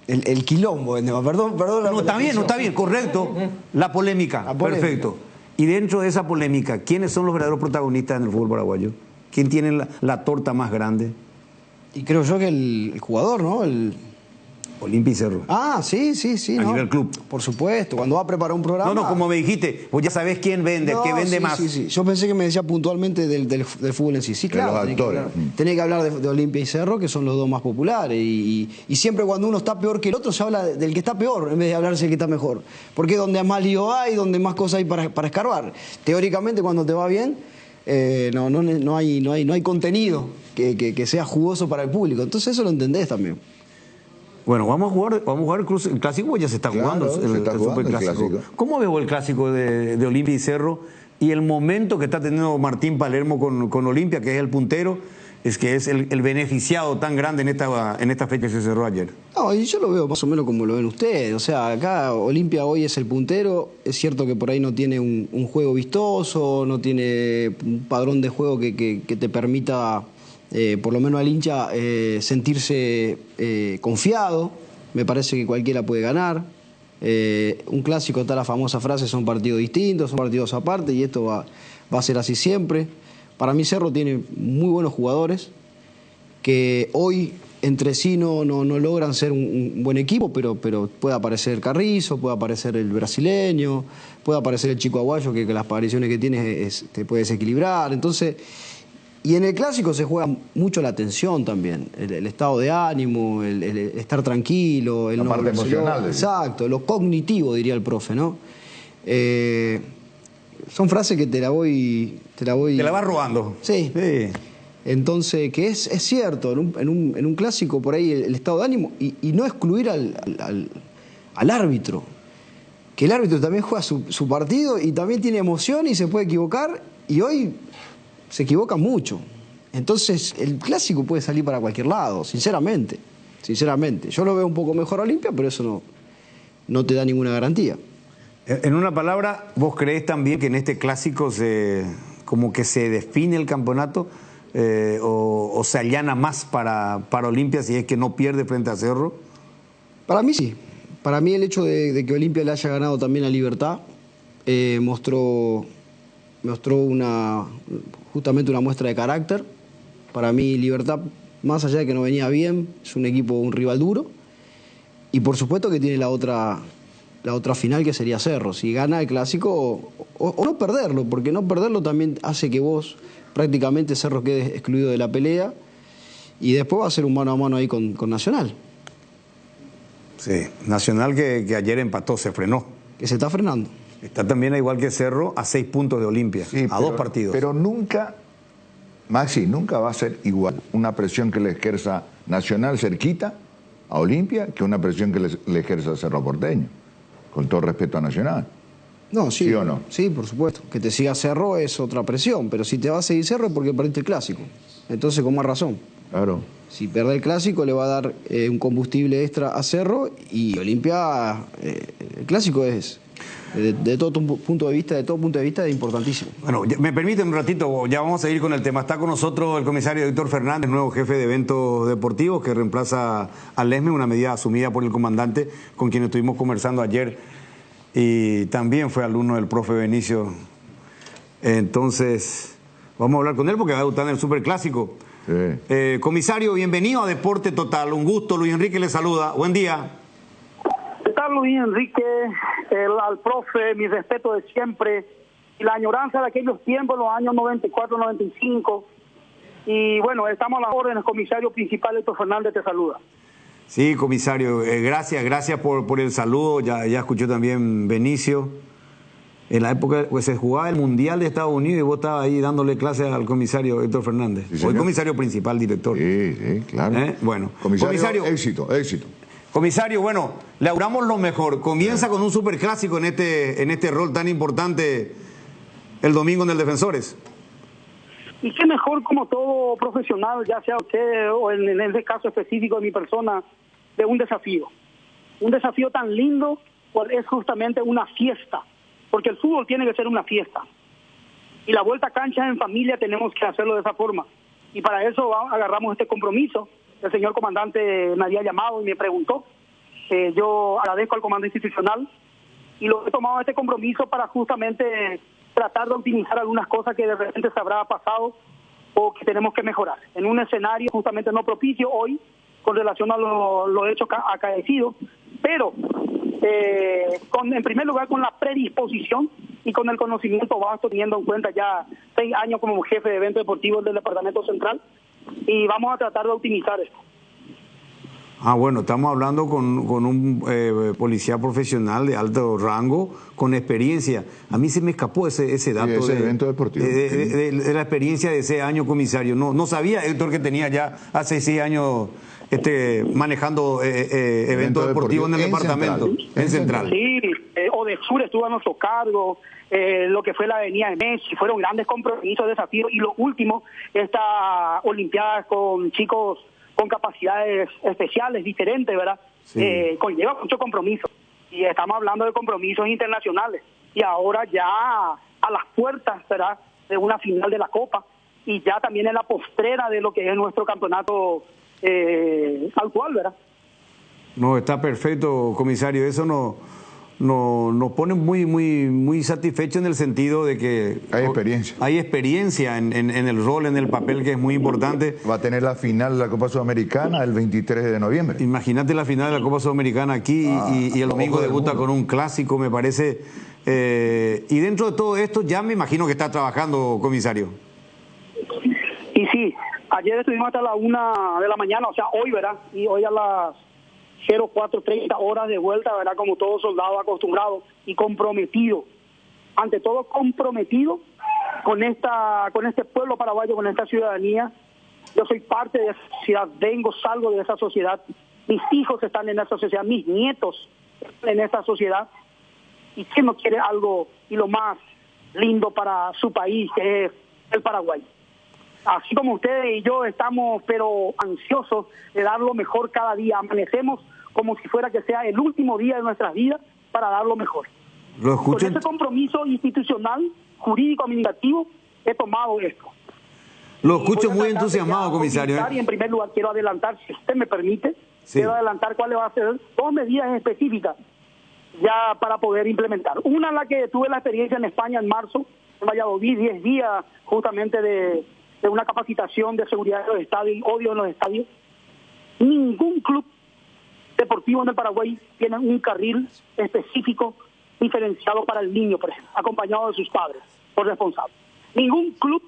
El quilombo vende más. Perdón. No, está bien, correcto. La polémica. Perfecto. Y dentro de esa polémica, ¿quiénes son los verdaderos protagonistas en el fútbol paraguayo? ¿Quién tiene la torta más grande? Y creo yo que el jugador, ¿no? Olimpia y Cerro. Ah, sí. A nivel club. Por supuesto, cuando va a preparar un programa... No, como me dijiste, vos ya sabés quién vende, qué vende más. Sí. Yo pensé que me decía puntualmente del fútbol en sí. Sí, claro. Tenés que hablar de Olimpia y Cerro, que son los dos más populares. Y siempre cuando uno está peor que el otro, se habla del que está peor, en vez de hablarse del que está mejor. Porque es donde más lío hay, donde más cosas hay para escarbar. Teóricamente, cuando te va bien, no hay contenido que sea jugoso para el público. Entonces eso lo entendés también. Bueno, vamos a jugar el clásico, ya se está jugando el superclásico. ¿Cómo veo el clásico de Olimpia y Cerro y el momento que está teniendo Martín Palermo con Olimpia, que es el puntero, es que es el beneficiado tan grande en esta fecha que se cerró ayer? No, y yo lo veo más o menos como lo ven ustedes. O sea, acá Olimpia hoy es el puntero. Es cierto que por ahí no tiene un juego vistoso, no tiene un padrón de juego que te permita... por lo menos al hincha sentirse confiado. Me parece que cualquiera puede ganar. Un clásico, está la famosa frase, son partidos distintos, son partidos aparte, y esto va a ser así siempre. Para mí Cerro tiene muy buenos jugadores que hoy entre sí no logran ser un buen equipo, pero puede aparecer Carrizo, puede aparecer el brasileño, puede aparecer el chico aguayo que las apariciones que tiene te puede desequilibrar. Entonces... Y en el clásico se juega mucho la tensión también, el estado de ánimo, el estar tranquilo, la parte emocional. Exacto, lo cognitivo, diría el profe, ¿no? Son frases que te la vas robando. Sí. Entonces, que es cierto, en un clásico por ahí el estado de ánimo, y no excluir al árbitro, que el árbitro también juega su partido y también tiene emoción y se puede equivocar, y hoy... se equivoca mucho. Entonces, el clásico puede salir para cualquier lado, sinceramente. Yo lo veo un poco mejor a Olimpia, pero eso no te da ninguna garantía. En una palabra, ¿vos creés también que en este clásico como que se define el campeonato o se allana más para Olimpia si es que no pierde frente a Cerro? Para mí sí. Para mí el hecho de que Olimpia le haya ganado también a Libertad mostró justamente una muestra de carácter. Para mí Libertad, más allá de que no venía bien, es un rival duro, y por supuesto que tiene la otra final, que sería Cerro. Si gana el clásico o no perderlo, porque no perderlo también hace que vos prácticamente Cerro quede excluido de la pelea, y después va a ser un mano a mano ahí con Nacional. Sí, Nacional que ayer empató, se frenó. Que se está frenando. Está también, igual que Cerro, a 6 puntos de Olimpia, a 2 partidos. Pero nunca, Maxi, nunca va a ser igual una presión que le ejerza Nacional cerquita a Olimpia que una presión que le ejerza Cerro Porteño, con todo respeto a Nacional. No, sí. ¿Sí o no? Sí, por supuesto. Que te siga Cerro es otra presión, pero si te va a seguir Cerro es porque perdiste el clásico. Entonces, con más razón. Claro. Si pierde el clásico le va a dar un combustible extra a Cerro, y Olimpia, el clásico es... De todo punto de vista, es importantísimo. Bueno, me permiten un ratito, ya vamos a seguir con el tema. Está con nosotros el comisario Héctor Fernández, nuevo jefe de eventos deportivos, que reemplaza a Lesme, una medida asumida por el comandante, con quien estuvimos conversando ayer, y también fue alumno del profe Benicio. Entonces, vamos a hablar con él porque va a debutar en el Superclásico. Sí. Comisario, bienvenido a Deporte Total. Un gusto, Luis Enrique le saluda. Buen día. ¿Qué tal, Luis Enrique? Al profe, mi respeto de siempre, y la añoranza de aquellos tiempos, los años 94, 95. Y bueno, estamos a las órdenes. Comisario principal Héctor Fernández te saluda. Sí, comisario, gracias por el saludo. Ya escuchó también Benicio. En la época pues, se jugaba el Mundial de Estados Unidos y vos estabas ahí dándole clases al comisario Héctor Fernández. Sí, Hoy comisario principal, director. Sí, claro. Bueno, comisario, éxito. Comisario, bueno, le auguramos lo mejor. Comienza con un superclásico en este rol tan importante el domingo en el Defensores. Y qué mejor como todo profesional, ya sea usted o en este caso específico de mi persona, de un desafío. Un desafío tan lindo, pues es justamente una fiesta. Porque el fútbol tiene que ser una fiesta. Y la vuelta a cancha en familia tenemos que hacerlo de esa forma. Y para eso agarramos este compromiso. El señor comandante me había llamado y me preguntó. Yo agradezco al comando institucional y lo he tomado este compromiso para justamente tratar de optimizar algunas cosas que de repente se habrá pasado o que tenemos que mejorar. En un escenario justamente no propicio hoy con relación a los hechos acaecidos, pero en primer lugar con la predisposición y con el conocimiento vasto, teniendo en cuenta ya 6 años como jefe de eventos deportivos del Departamento Central, y vamos a tratar de optimizar esto. Bueno, estamos hablando con un policía profesional de alto rango, con experiencia. A mí se me escapó ese dato. Ese evento deportivo. De la experiencia de ese año, comisario. No sabía, Héctor, que tenía ya hace 6 años manejando eventos deportivos en el departamento. En Central. Sí, Odesur estuvo a nuestro cargo, lo que fue la avenida de Messi, fueron grandes compromisos, desafíos, y lo último, esta Olimpiada con chicos con capacidades especiales, diferentes, ¿verdad? Sí. Conlleva mucho compromiso. Y estamos hablando de compromisos internacionales. Y ahora ya a las puertas, ¿verdad?, de una final de la Copa. Y ya también en la postrera de lo que es nuestro campeonato actual, ¿verdad? No, está perfecto, comisario. Eso nos pone muy satisfechos en el sentido de que hay experiencia en el rol, en el papel, que es muy importante. Va a tener la final de la Copa Sudamericana el 23 de noviembre. Imagínate la final de la Copa Sudamericana aquí y el domingo debuta con un clásico, me parece. Y dentro de todo esto ya me imagino que está trabajando, comisario. Y sí, ayer estuvimos hasta la 1 de la mañana, o sea, hoy, ¿verdad? Y hoy a las 04:30 horas de vuelta, ¿verdad? Como todo soldado acostumbrado y comprometido, ante todo comprometido con este pueblo paraguayo, con esta ciudadanía. Yo soy parte de esa sociedad, salgo de esa sociedad, mis hijos están en esa sociedad, mis nietos están en esa sociedad, y quién no quiere algo y lo más lindo para su país, que es el Paraguay. Así como ustedes y yo estamos pero ansiosos de dar lo mejor cada día, amanecemos como si fuera que sea el último día de nuestras vidas para dar lo mejor. Lo escucho. Con ese compromiso institucional, jurídico, administrativo, he tomado esto. Lo escucho muy entusiasmado, comisario. Y en primer lugar quiero adelantar, si usted me permite, quiero adelantar cuáles van a ser 2 medidas específicas ya para poder implementar. Una, la que tuve la experiencia en España en marzo, en Valladolid, 10 días justamente de una capacitación de seguridad de los estadios y odio en los estadios. Ningún club deportivo en el Paraguay tiene un carril específico diferenciado para el niño, por ejemplo, acompañado de sus padres por responsable. Ningún club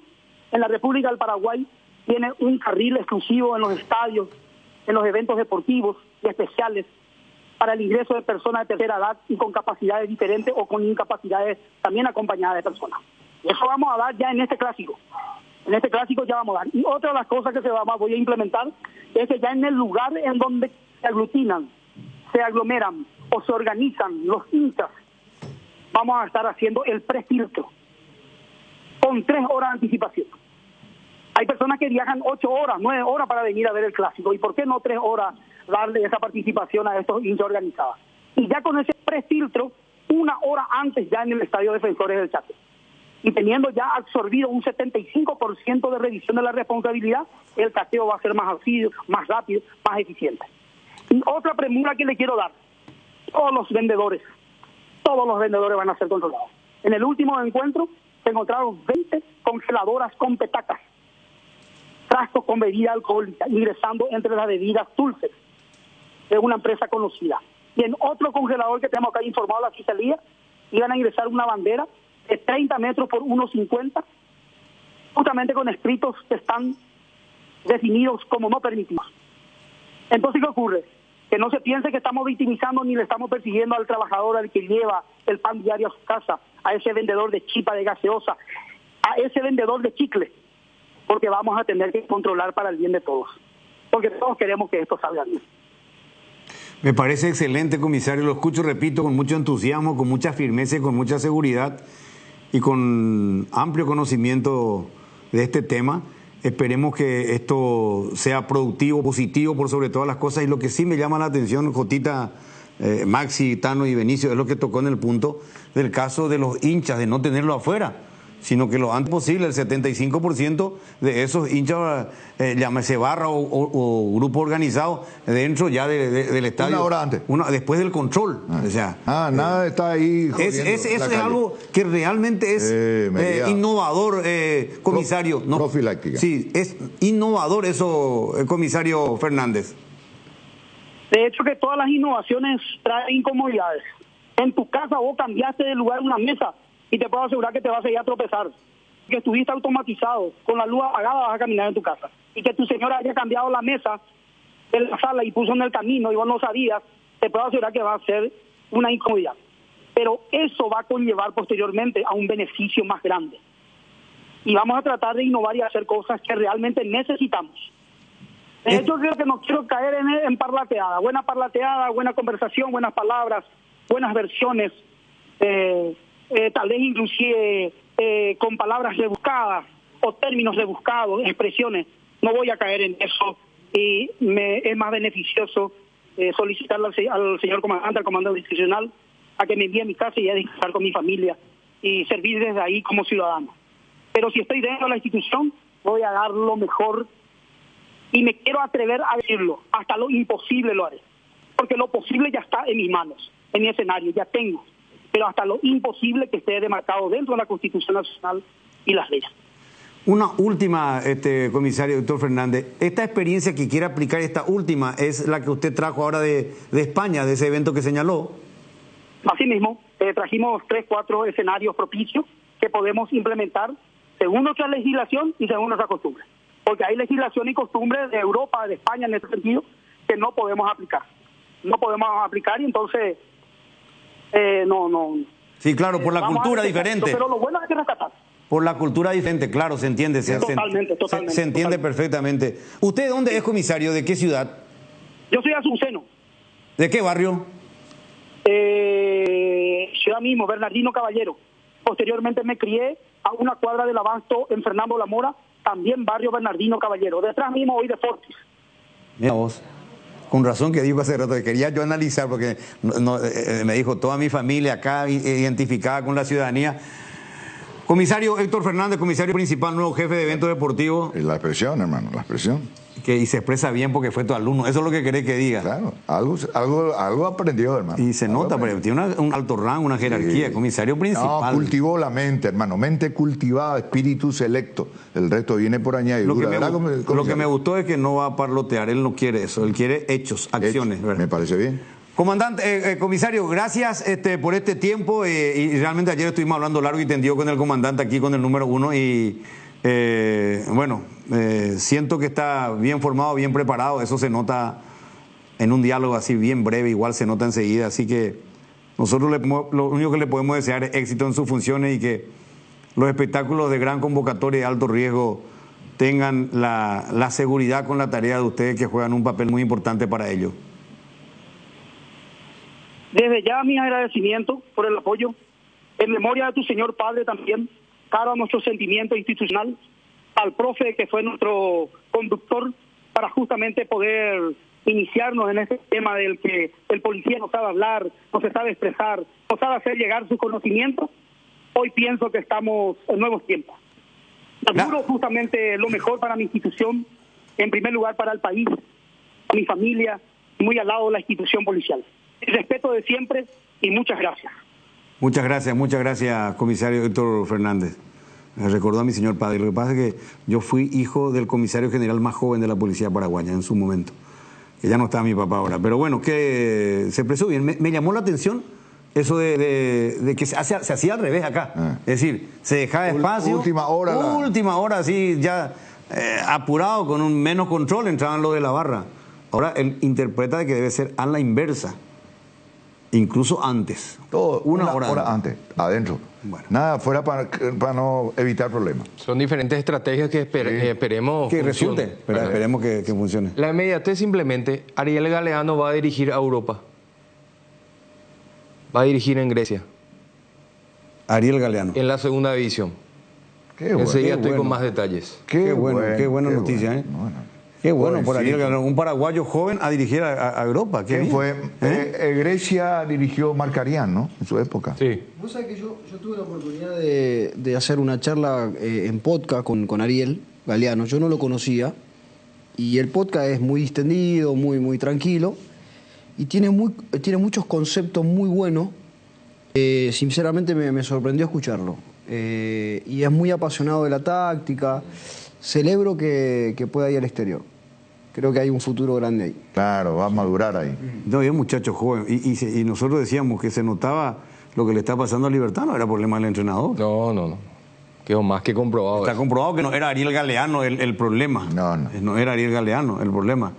en la República del Paraguay tiene un carril exclusivo en los estadios, en los eventos deportivos y especiales para el ingreso de personas de tercera edad y con capacidades diferentes o con incapacidades también acompañadas de personas. Y eso vamos a dar ya en este clásico. En este clásico ya vamos a dar. Y otra de las cosas que voy a implementar es que ya en el lugar en donde se aglutinan, se aglomeran o se organizan los hinchas, vamos a estar haciendo el prefiltro con 3 horas de anticipación. Hay personas que viajan 8 horas, 9 horas para venir a ver el clásico. ¿Y por qué no 3 horas darle esa participación a estos hinchas organizadas? Y ya con ese prefiltro, 1 hora antes ya en el Estadio Defensores del Chaco. Y teniendo ya absorbido un 75% de revisión de la responsabilidad, el cateo va a ser más rápido, más eficiente. Y otra premura que le quiero dar, todos los vendedores van a ser controlados. En el último encuentro se encontraron 20 congeladoras con petacas, frascos con bebida alcohólica, ingresando entre las bebidas dulces de una empresa conocida. Y en otro congelador que tenemos acá informado la fiscalía, iban a ingresar una bandera de 30 metros por 1,50, justamente con escritos que están definidos como no permitidos. Entonces, ¿qué ocurre? Que no se piense que estamos victimizando ni le estamos persiguiendo al trabajador, al que lleva el pan diario a su casa, a ese vendedor de chipa, de gaseosa, a ese vendedor de chicle, porque vamos a tener que controlar para el bien de todos, porque todos queremos que esto salga bien. Me parece excelente, comisario, lo escucho, repito, con mucho entusiasmo, con mucha firmeza y con mucha seguridad y con amplio conocimiento de este tema. Esperemos que esto sea productivo, positivo por sobre todas las cosas. Y lo que sí me llama la atención, Jotita, Maxi, Tano y Benicio, es lo que tocó en el punto del caso de los hinchas, de no tenerlo afuera, sino que lo antes posible, el 75% de esos hinchas, llámese barra o grupo organizado, dentro ya del estadio. Una hora antes. Después del control. O sea, nada está ahí. Eso es algo que realmente es innovador, comisario. No, profiláctica. Sí, es innovador eso, comisario Fernández. De hecho que todas las innovaciones traen incomodidades. En tu casa vos cambiaste de lugar una mesa y te puedo asegurar que te vas a ir a tropezar. Que estuviste automatizado, con la luz apagada vas a caminar en tu casa. Y que tu señora haya cambiado la mesa de la sala y puso en el camino y vos no sabías, te puedo asegurar que va a ser una incomodidad. Pero eso va a conllevar posteriormente a un beneficio más grande. Y vamos a tratar de innovar y hacer cosas que realmente necesitamos. De hecho, creo que no quiero caer en parlateada. Buena parlateada, buena conversación, buenas palabras, buenas versiones, tal vez inclusive con palabras rebuscadas o términos rebuscados, expresiones. No voy a caer en eso y es más beneficioso solicitarle al señor comandante, al comandante discrecional, a que me envíe a mi casa y a descansar con mi familia y servir desde ahí como ciudadano. Pero si estoy dentro de la institución, voy a dar lo mejor y me quiero atrever a decirlo, hasta lo imposible lo haré, porque lo posible ya está en mis manos, en mi escenario, ya tengo, pero hasta lo imposible que esté demarcado dentro de la Constitución Nacional y las leyes. Una última, comisario doctor Fernández, esta experiencia que quiere aplicar, esta última, es la que usted trajo ahora de España, de ese evento que señaló. Así mismo, trajimos 3, 4 escenarios propicios que podemos implementar según nuestra legislación y según nuestra costumbre. Porque hay legislación y costumbre de Europa, de España en ese sentido, que no podemos aplicar. No podemos aplicar y entonces no. Sí, claro, por la cultura diferente. Pero lo bueno es que rescatar. Por la cultura diferente, claro, se entiende. Totalmente. Se entiende perfectamente. ¿Usted dónde es, comisario? ¿De qué ciudad? Yo soy azuceno. ¿De qué barrio? Ciudad mismo, Bernardino Caballero. Posteriormente me crié a una cuadra del Abasto en Fernando La Mora, también barrio Bernardino Caballero. Detrás mismo hoy de Fortis. Mira vos. Con razón que dijo hace rato que quería yo analizar, porque me dijo toda mi familia acá identificada con la ciudadanía. Comisario Héctor Fernández, comisario principal, nuevo jefe de eventos deportivos. La expresión, hermano, la expresión. Y se expresa bien porque fue tu alumno. Eso es lo que querés que diga. Claro, algo aprendió, hermano. Y se nota, pero tiene un alto rango, una jerarquía, sí. Comisario principal. No, cultivó la mente, hermano. Mente cultivada, espíritu selecto. El resto viene por añadidura. Lo que me gustó es que no va a parlotear. Él no quiere eso. Él quiere hechos, acciones. Me parece bien. Comandante, comisario, gracias por este tiempo. Y realmente ayer estuvimos hablando largo y tendido con el comandante aquí, con el número 1. Y siento que está bien formado, bien preparado. Eso se nota en un diálogo así bien breve, igual se nota enseguida. Así que nosotros lo único que le podemos desear es éxito en sus funciones y que los espectáculos de gran convocatoria y de alto riesgo tengan la seguridad con la tarea de ustedes, que juegan un papel muy importante para ello. Desde ya mis agradecimientos por el apoyo, en memoria de tu señor padre también, caro a nuestro sentimiento institucional, al profe que fue nuestro conductor para justamente poder iniciarnos en este tema del que el policía no sabe hablar, no se sabe expresar, no sabe hacer llegar sus conocimientos. Hoy pienso que estamos en nuevos tiempos. Aseguro justamente lo mejor para mi institución, en primer lugar para el país, para mi familia, y muy al lado de la institución policial. El respeto de siempre y muchas gracias. Muchas gracias, comisario Héctor Fernández. Me recordó a mi señor padre. Lo que pasa es que yo fui hijo del comisario general más joven de la policía paraguaya en su momento, que ya no está mi papá ahora. Pero bueno, que se expresó bien. Me llamó la atención eso de que se hacía al revés acá. Es decir, se dejaba espacio. Última hora, así ya apurado, con un menos control, entraban los de la barra. Ahora él interpreta de que debe ser a la inversa, incluso antes. Todo una hora antes, adentro. Bueno. Nada afuera para no evitar problemas. Son diferentes estrategias que esperemos que funcionen, resulte, pero ¿verdad? esperemos que funcione. La inmediatez simplemente, Ariel Galeano va a dirigir a Europa. Va a dirigir en Grecia, Ariel Galeano. en la segunda división. Qué bueno. Enseguida qué estoy bueno. con más detalles. Qué buena noticia, ¿eh? Bueno. Qué bueno por Pobrecito. Ariel Galeano, un paraguayo joven a dirigir a Europa. Qué ¿Quién bien. fue? Grecia dirigió Marcarián, ¿no? En su época. Sí. Vos sabés que yo tuve la oportunidad de hacer una charla en podcast con Ariel Galeano. Yo no lo conocía y el podcast es muy distendido, muy tranquilo y tiene muchos conceptos muy buenos. Sinceramente me sorprendió escucharlo. Y es muy apasionado de la táctica. Celebro que pueda ir al exterior. Creo que hay un futuro grande ahí. Claro, va a madurar ahí. No, es un muchacho joven. Y nosotros decíamos que se notaba lo que le está pasando a Libertad, no era problema del entrenador. No. Quedó más que comprobado. Está eso. comprobado que no era Ariel Galeano el problema. No era Ariel Galeano el problema.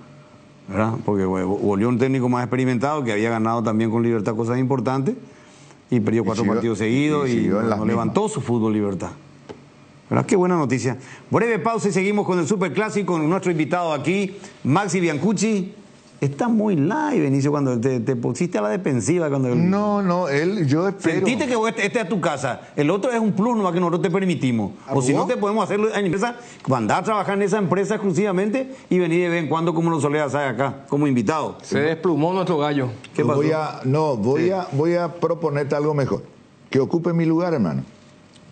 ¿Verdad? Porque volvió un técnico más experimentado que había ganado también con Libertad cosas importantes y perdió 4 partidos seguidos y no levantó su fútbol Libertad. ¿Verdad? Qué buena noticia. Breve pausa y seguimos con el Superclásico con nuestro invitado aquí, Maxi Biancucci. Está muy live, Benicio, cuando te pusiste a la defensiva. No, yo espero. Sentiste que este es tu casa. El otro es un plus nomás que nosotros te permitimos. O si no, te podemos hacerlo en empresa, andar a trabajar en esa empresa exclusivamente y venir de vez en cuando como lo solés hacer acá, como invitado. Se desplumó nuestro gallo. ¿Qué pasó? Voy a proponerte algo mejor. Que ocupe mi lugar, hermano.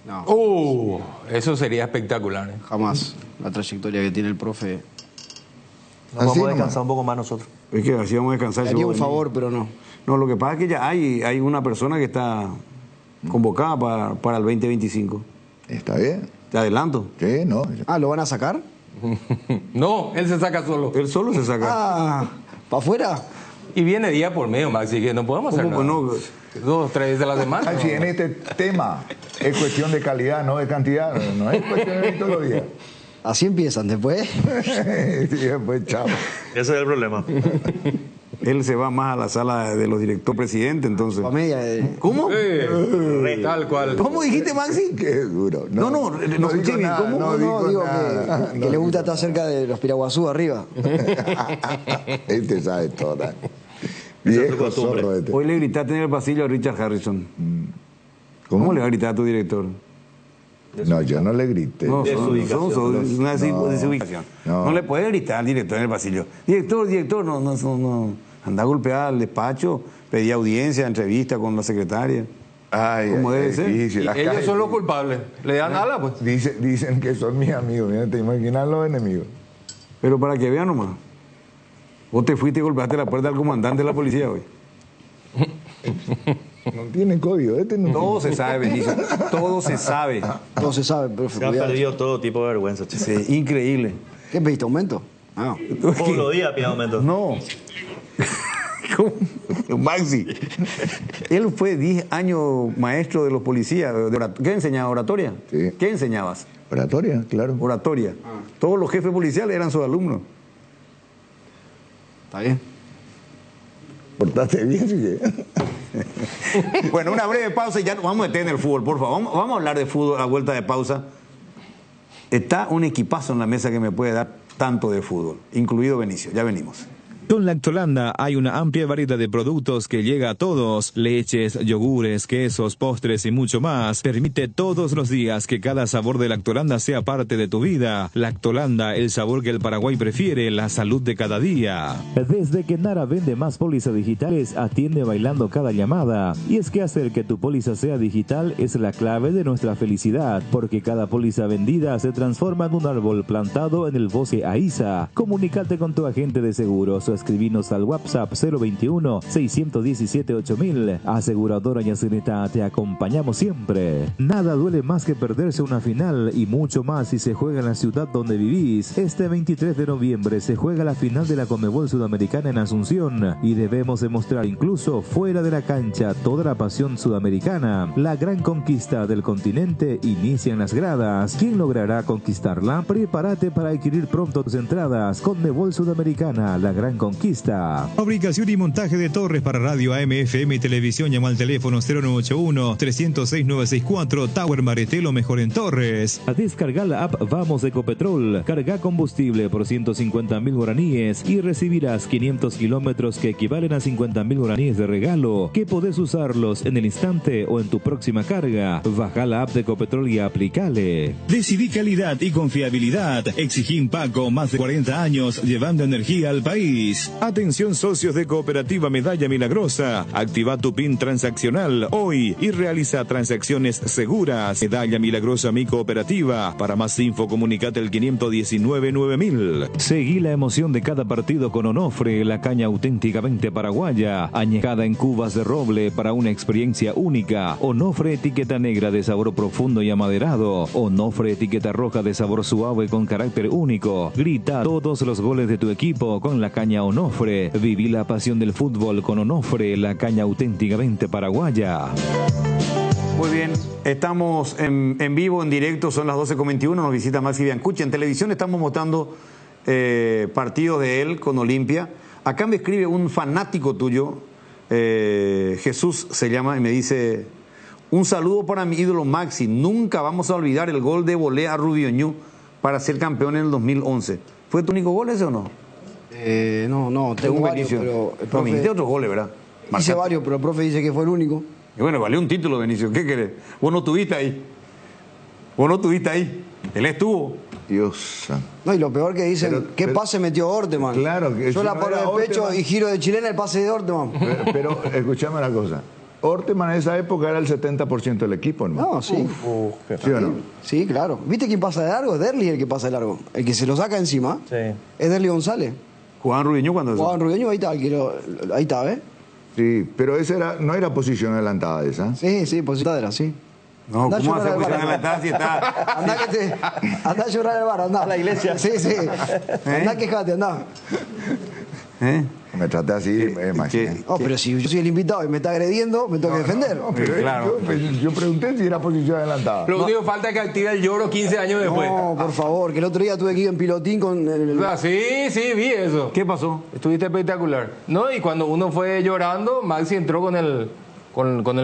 No. Eso sería espectacular. Jamás. La trayectoria que tiene el profe. Nos vamos a descansar un poco más nosotros. Es que así vamos a descansar. Haría un favor, pero no. No, lo que pasa es que ya hay una persona que está convocada para el 2025. Está bien. Te adelanto. Sí, no. ¿Lo van a sacar? No, él se saca solo. Él solo se saca. ¿Para afuera? Y viene día por medio, Maxi, que no podemos hacer nada. No? 2, 3 de la semana. Si en este tema es cuestión de calidad, no de cantidad, no es cuestión de todos los días. Así empiezan después. Sí, después, chao. Ese es el problema. Él se va más a la sala de los directores presidentes, entonces. ¿Cómo? Tal cual. ¿Cómo dijiste, Maxi? Qué duro. No escuché bien. ¿Cómo? No, digo que le gusta estar cerca de los Piraguazú arriba. Este sabe toda. Viejo zorro este. Hoy le gritaste en el pasillo a Richard Harrison. ¿Cómo le va a gritar a tu director? No, yo no le grité. No, una desubicación. No le puedes gritar al director en el pasillo. Director, no. Anda a golpear al despacho, pedí audiencia, entrevista con la secretaria. ¿Cómo debe ser? Difícil, ellos son los culpables. Le dan ala, pues. Dicen que son mis amigos. Mira, te imaginas los enemigos. Pero para que vean nomás. Vos te fuiste y golpeaste la puerta del comandante de la policía hoy. No tiene código. Todo se sabe, Benicio. Todo se sabe. Todo se sabe, profe. Se ha perdido todo tipo de vergüenza, chico. Sí, increíble. ¿Qué pediste aumento? Todos los días pide aumento. No. ¿Cómo? Maxi. Él fue 10 años maestro de los policías. ¿Qué enseñaba? ¿Oratoria? Sí. ¿Qué enseñabas? Oratoria, claro. Oratoria. Todos los jefes policiales eran sus alumnos. Está bien. Portaste bien, sí. Bueno, una breve pausa y ya nos vamos a meter en el fútbol, por favor. Vamos a hablar de fútbol a vuelta de pausa. Está un equipazo en la mesa que me puede dar tanto de fútbol, incluido Benicio. Ya venimos. Con Lactolanda hay una amplia variedad de productos que llega a todos. Leches, yogures, quesos, postres y mucho más. Permite todos los días que cada sabor de Lactolanda sea parte de tu vida. Lactolanda, el sabor que el Paraguay prefiere, la salud de cada día. Desde que Nara vende más pólizas digitales, atiende bailando cada llamada. Y es que hacer que tu póliza sea digital es la clave de nuestra felicidad, porque cada póliza vendida se transforma en un árbol plantado en el bosque Aiza. Comunícate con tu agente de seguros o escribinos al WhatsApp 021-617-8000. Aseguradora Yacineta, te acompañamos siempre. Nada duele más que perderse una final y mucho más si se juega en la ciudad donde vivís. Este 23 de noviembre se juega la final de la Conmebol Sudamericana en Asunción y debemos demostrar incluso fuera de la cancha toda la pasión sudamericana. La gran conquista del continente inicia en las gradas. ¿Quién logrará conquistarla? Prepárate para adquirir pronto tus entradas. Conmebol Sudamericana, la gran Reconquista. Fabricación y montaje de torres para radio AM, FM y televisión. Llama al teléfono 0981-306-964. Tower Maretelo, mejor en torres. A descargar la app Vamos de Ecopetrol. Carga combustible por 150.000 guaraníes y recibirás 500 kilómetros que equivalen a 50.000 guaraníes de regalo, que podés usarlos en el instante o en tu próxima carga. Baja la app de Ecopetrol y aplicale. Decidí calidad y confiabilidad. Exigí Impaco, más de 40 años llevando energía al país. Atención socios de Cooperativa Medalla Milagrosa. Activa tu PIN transaccional hoy y realiza transacciones seguras. Medalla Milagrosa Mi Cooperativa. Para más info comunicate al 519-9000. Seguí la emoción de cada partido con Onofre, la caña auténticamente paraguaya, añejada en cubas de roble para una experiencia única. Onofre etiqueta negra de sabor profundo y amaderado. Onofre etiqueta roja de sabor suave con carácter único. Grita todos los goles de tu equipo con la caña Onofre. Viví la pasión del fútbol con Onofre, la caña auténticamente paraguaya. Muy bien, estamos en vivo, en directo, son las 12:21, nos visita Maxi Biancucci. En televisión estamos mostrando partidos de él con Olimpia. Acá me escribe un fanático tuyo, Jesús se llama, y me dice: un saludo para mi ídolo Maxi, nunca vamos a olvidar el gol de volea a Rubioñú para ser campeón en el 2011. ¿Fue tu único gol ese o no? No, tengo varios, pero el profe... No, me hiciste otros goles, ¿verdad? Hice varios, pero el profe dice que fue el único. Y bueno, valió un título, Benicio, ¿qué querés? Vos no estuviste ahí. Él estuvo. Dios. No, y lo peor que dicen, ¿qué pase metió Orteman? Claro, que yo la paro de pecho y giro de chilena el pase de Orteman. Pero escuchame una cosa. Orteman en esa época era el 70% del equipo, hermano. No, sí. ¿Sí o no? Sí, claro. ¿Viste quién pasa de largo? Es Derli el que pasa de largo. El que se lo saca encima es Derli González. ¿Jugaban Rubioñú cuando eso? Jugaban Rubioñú, ahí está, ¿ves? Sí, pero esa no era posición adelantada esa. Sí, posición adelantada, sí. No, andá ¿cómo hace posición adelantada si está? Andá a llorar al bar, andá. A la iglesia. Sí. Andá, quejate, andá. Me traté así, No, pero si yo soy el invitado y me está agrediendo, me tengo que defender. Pero claro. Yo pregunté si era posición adelantada. Lo único que falta es que active el lloro 15 años después. No, por favor, que el otro día estuve aquí en Pilotín con el... Sí, vi eso. ¿Qué pasó? Estuviste espectacular. No, y cuando uno fue llorando, Maxi entró con el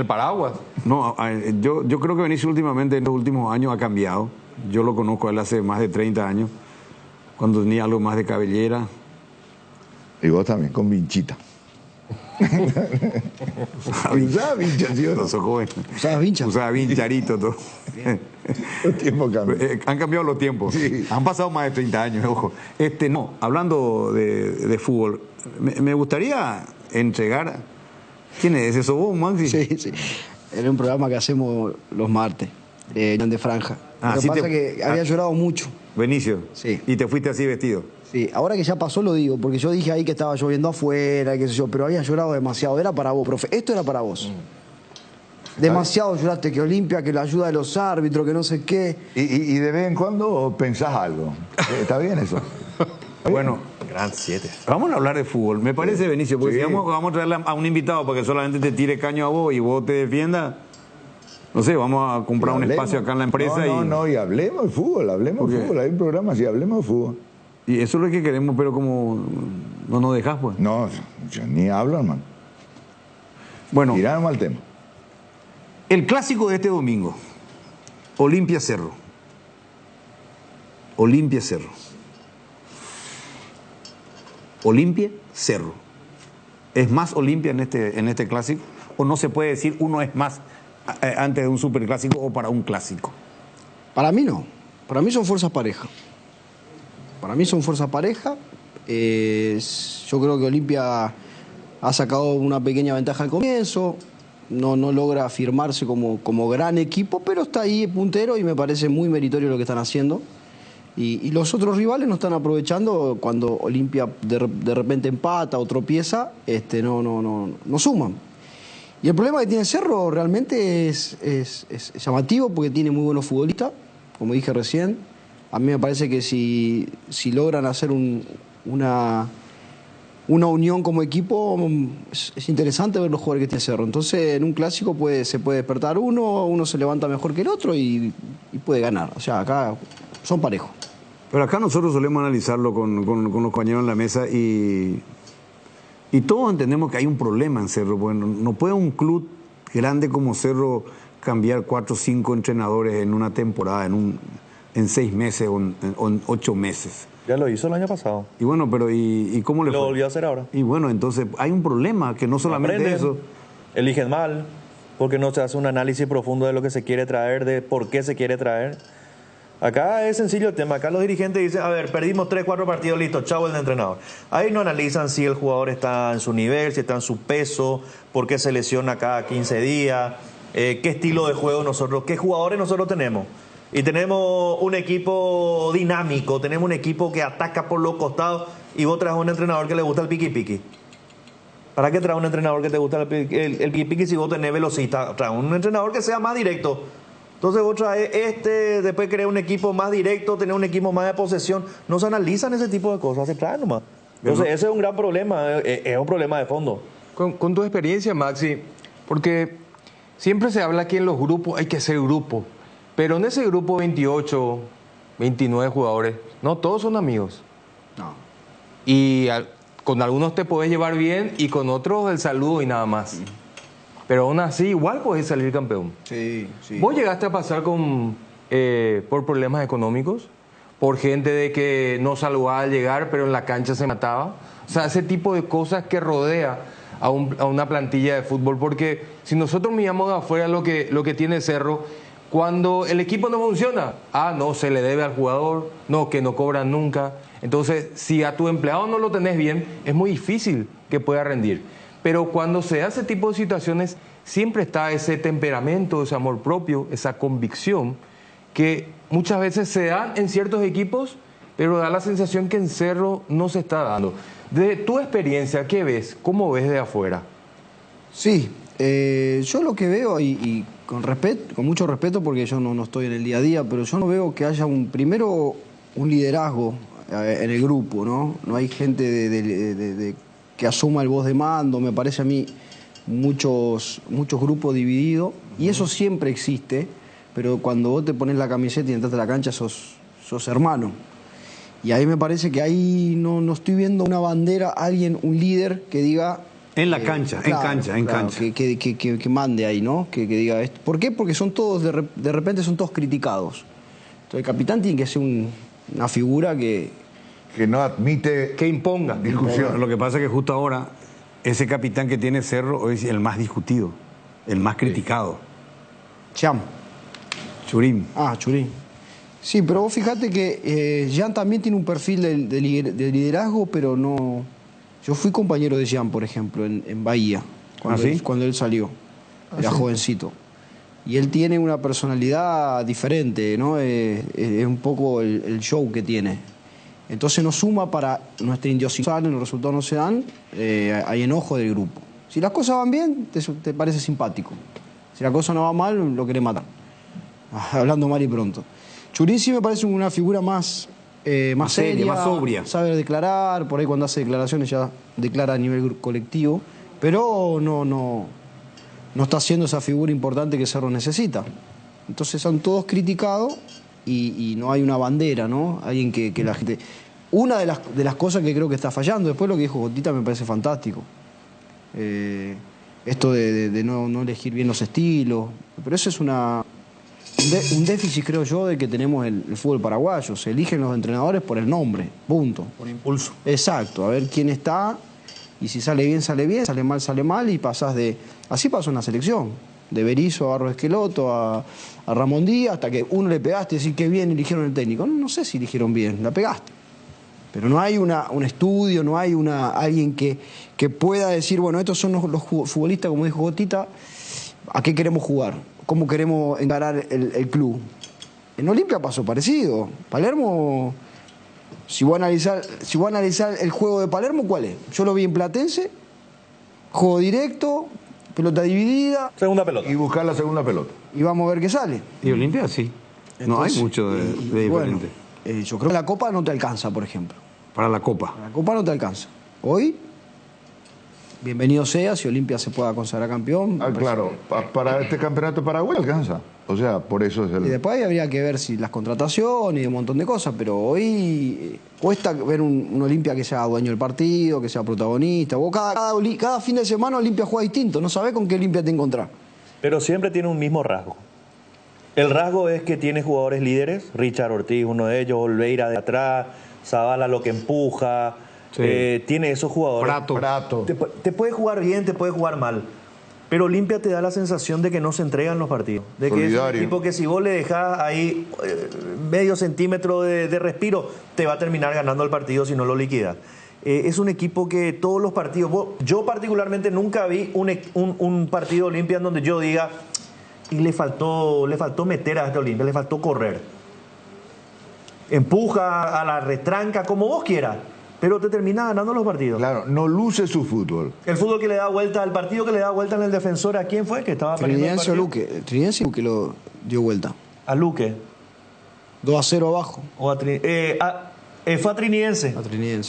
paraguas. No, yo creo que Benicio últimamente, en los últimos años, ha cambiado. Yo lo conozco a él hace más de 30 años, cuando tenía algo más de cabellera. Y vos también, con vinchita. Usaba vincha, ¿sí o no? Usaba vincha. Usaba vincharito, todo. Los tiempos cambian. Han cambiado los tiempos. Sí. Han pasado más de 30 años, ojo. No, hablando de fútbol, me gustaría entregar... ¿Quién es ese? ¿Sos vos, Maxi? Sí. Era un programa que hacemos los martes, de Franja. Lo que pasa es que había llorado mucho. Benicio. Sí. ¿Y te fuiste así vestido? Sí, ahora que ya pasó lo digo, porque yo dije ahí que estaba lloviendo afuera, qué sé yo, pero había llorado demasiado. Era para vos, profe. Esto era para vos. Demasiado lloraste, que Olimpia, que la ayuda de los árbitros, que no sé qué. Y de vez en cuando pensás algo. ¿Está bien eso? Bueno, Gran 7. Vamos a hablar de fútbol. Me parece, Benicio, porque si vamos a traerle a un invitado para que solamente te tire caño a vos y vos te defiendas. No sé, vamos a comprar un espacio acá en la empresa. Y hablemos de fútbol, Hay un programa, sí, hablemos de fútbol. Y eso es lo que queremos, pero como no nos dejas, pues. No, yo ni hablo, hermano. Bueno. Tiramos al tema. El clásico de este domingo. Olimpia Cerro. Olimpia Cerro. Olimpia Cerro. ¿Es más Olimpia en este clásico? ¿O no se puede decir uno es más antes de un superclásico o para un clásico? Para mí no. Para mí son fuerzas parejas. Yo creo que Olimpia ha sacado una pequeña ventaja al comienzo. No logra afirmarse como gran equipo, pero está ahí puntero y me parece muy meritorio lo que están haciendo. Y los otros rivales no están aprovechando cuando Olimpia de repente empata o tropieza, no suman. Y el problema que tiene Cerro realmente es llamativo porque tiene muy buenos futbolistas, como dije recién. A mí me parece que si logran hacer una unión como equipo, es interesante ver los jugadores que tiene Cerro. Entonces en un clásico se puede despertar uno se levanta mejor que el otro y puede ganar. O sea, acá son parejos. Pero acá nosotros solemos analizarlo con los compañeros en la mesa y Y todos entendemos que hay un problema en Cerro. Bueno, no puede un club grande como Cerro cambiar 4 o 5 entrenadores en una temporada, en 6 meses o en 8 meses. Ya lo hizo el año pasado. Y bueno, pero ¿y cómo le fue? Lo volvió a hacer ahora. Y bueno, entonces hay un problema, que no solamente Aprenden, eso. Eligen mal, porque no se hace un análisis profundo de lo que se quiere traer, de por qué se quiere traer. Acá es sencillo el tema. Acá los dirigentes dicen, a ver, perdimos 3, 4 partidos, listo, chao el entrenador. Ahí no analizan si el jugador está en su nivel, si está en su peso, por qué se lesiona cada 15 días, qué estilo de juego nosotros, qué jugadores nosotros tenemos. Y tenemos un equipo dinámico, tenemos un equipo que ataca por los costados y vos traes un entrenador que le gusta el piqui-piqui. ¿Para qué traes un entrenador que te gusta el piqui-piqui si vos tenés velocista? Traes un entrenador que sea más directo. Entonces vos traes después querés un equipo más directo, tener un equipo más de posesión. No se analizan ese tipo de cosas, se traen nomás. Entonces ese es un gran problema, es un problema de fondo. Con tu experiencia, Maxi, porque siempre se habla que en los grupos hay que ser grupo, pero en ese grupo 28, 29 jugadores, no todos son amigos. No. Y con algunos te podés llevar bien y con otros el saludo y nada más. Pero aún así, igual podés salir campeón. Sí, sí. ¿Vos llegaste a pasar por problemas económicos? ¿Por gente de que no saludaba al llegar, pero en la cancha se mataba? O sea, ese tipo de cosas que rodea a una plantilla de fútbol. Porque si nosotros miramos de afuera lo que tiene Cerro, cuando el equipo no funciona, no, se le debe al jugador, no, que no cobran nunca. Entonces, si a tu empleado no lo tenés bien, es muy difícil que pueda rendir. Pero cuando se da ese tipo de situaciones, siempre está ese temperamento, ese amor propio, esa convicción, que muchas veces se dan en ciertos equipos, pero da la sensación que en Cerro no se está dando. De tu experiencia, ¿qué ves? ¿Cómo ves de afuera? Sí, yo lo que veo, y con mucho respeto, porque yo no estoy en el día a día, pero yo no veo que haya primero un liderazgo en el grupo, ¿no? No hay gente que asuma el voz de mando, me parece a mí muchos grupos divididos, y eso siempre existe, pero cuando vos te pones la camiseta y entras a la cancha sos hermano. Y ahí me parece que ahí no estoy viendo una bandera, un líder que diga... En la cancha, en cancha. Que mande ahí, ¿no? Que diga esto. ¿Por qué? Porque son todos, de repente son todos criticados. Entonces el capitán tiene que ser una figura que no admite que imponga discusión. Lo que pasa es que justo ahora ese capitán que tiene Cerro hoy es el más discutido, el más criticado. Cham. Churín. Churín. Sí, pero vos fíjate que Jean también tiene un perfil de liderazgo, pero no... Yo fui compañero de Jean, por ejemplo, en Bahía, cuando él salió. Era jovencito. Y él tiene una personalidad diferente, ¿no? Es un poco el show que tiene. Entonces nos suma para nuestra idiosincrasia, los resultados no se dan, hay enojo del grupo. Si las cosas van bien, te parece simpático. Si la cosa no va mal, lo querés matar. Hablando mal y pronto. Churín sí me parece una figura más seria, más sobria. Sabe declarar, por ahí cuando hace declaraciones ya declara a nivel colectivo, pero no está haciendo esa figura importante que Cerro necesita. Entonces son todos criticados y no hay una bandera, ¿no? Alguien que la gente... Una de las cosas que creo que está fallando, después lo que dijo Gotita me parece fantástico. Esto de no elegir bien los estilos, pero eso es un déficit, creo yo, de que tenemos el fútbol paraguayo. Se eligen los entrenadores por el nombre, punto. Por impulso. Exacto, a ver quién está, y si sale bien, sale mal, y pasás de... Así pasó en la selección, de Berizzo a Barros Esqueloto, a Ramón Díaz, hasta que uno le pegaste y decís que bien eligieron el técnico. No sé si eligieron bien, la pegaste. Pero no hay un estudio, no hay alguien que pueda decir, bueno, estos son los futbolistas, como dijo Gotita, ¿a qué queremos jugar? ¿Cómo queremos encarar el club? En Olimpia pasó parecido. Palermo, si voy a analizar el juego de Palermo, ¿cuál es? Yo lo vi en Platense, juego directo, pelota dividida. Segunda pelota. Y buscar la segunda pelota. Y vamos a ver qué sale. Y Olimpia sí. Entonces, no hay mucho de diferente. Bueno, yo creo que la Copa no te alcanza, por ejemplo. Para la Copa. La Copa no te alcanza. Hoy bienvenido sea si Olimpia se pueda consagrar campeón. Claro, para este campeonato Paraguay alcanza. O sea, por eso es el... Y después habría que ver si las contrataciones y un montón de cosas, pero hoy cuesta ver un Olimpia que sea dueño del partido, que sea protagonista. Vos cada fin de semana Olimpia juega distinto, no sabés con qué Olimpia te encontrás. Pero siempre tiene un mismo rasgo. El rasgo es que tiene jugadores líderes, Richard Ortiz, uno de ellos, Olveira de atrás, Zavala lo que empuja, tiene esos jugadores. Prato. Te puede jugar bien, te puede jugar mal. Pero Olimpia te da la sensación de que no se entregan los partidos. De que es un equipo que si vos le dejás ahí medio centímetro de respiro, te va a terminar ganando el partido si no lo liquidas. Es un equipo que todos los partidos... Yo particularmente nunca vi un partido Olimpia en donde yo diga, y le faltó meter a este Olimpia, le faltó correr. Empuja a la retranca, como vos quieras. Pero te termina ganando los partidos. Claro, no luce su fútbol. El fútbol que le da vuelta, el partido que le da vuelta en el defensor, ¿a quién fue? Que estaba Trinidense o Luque. Trinidense Luque lo dio vuelta. A Luque. 2-0 abajo. Fue a Trinidense.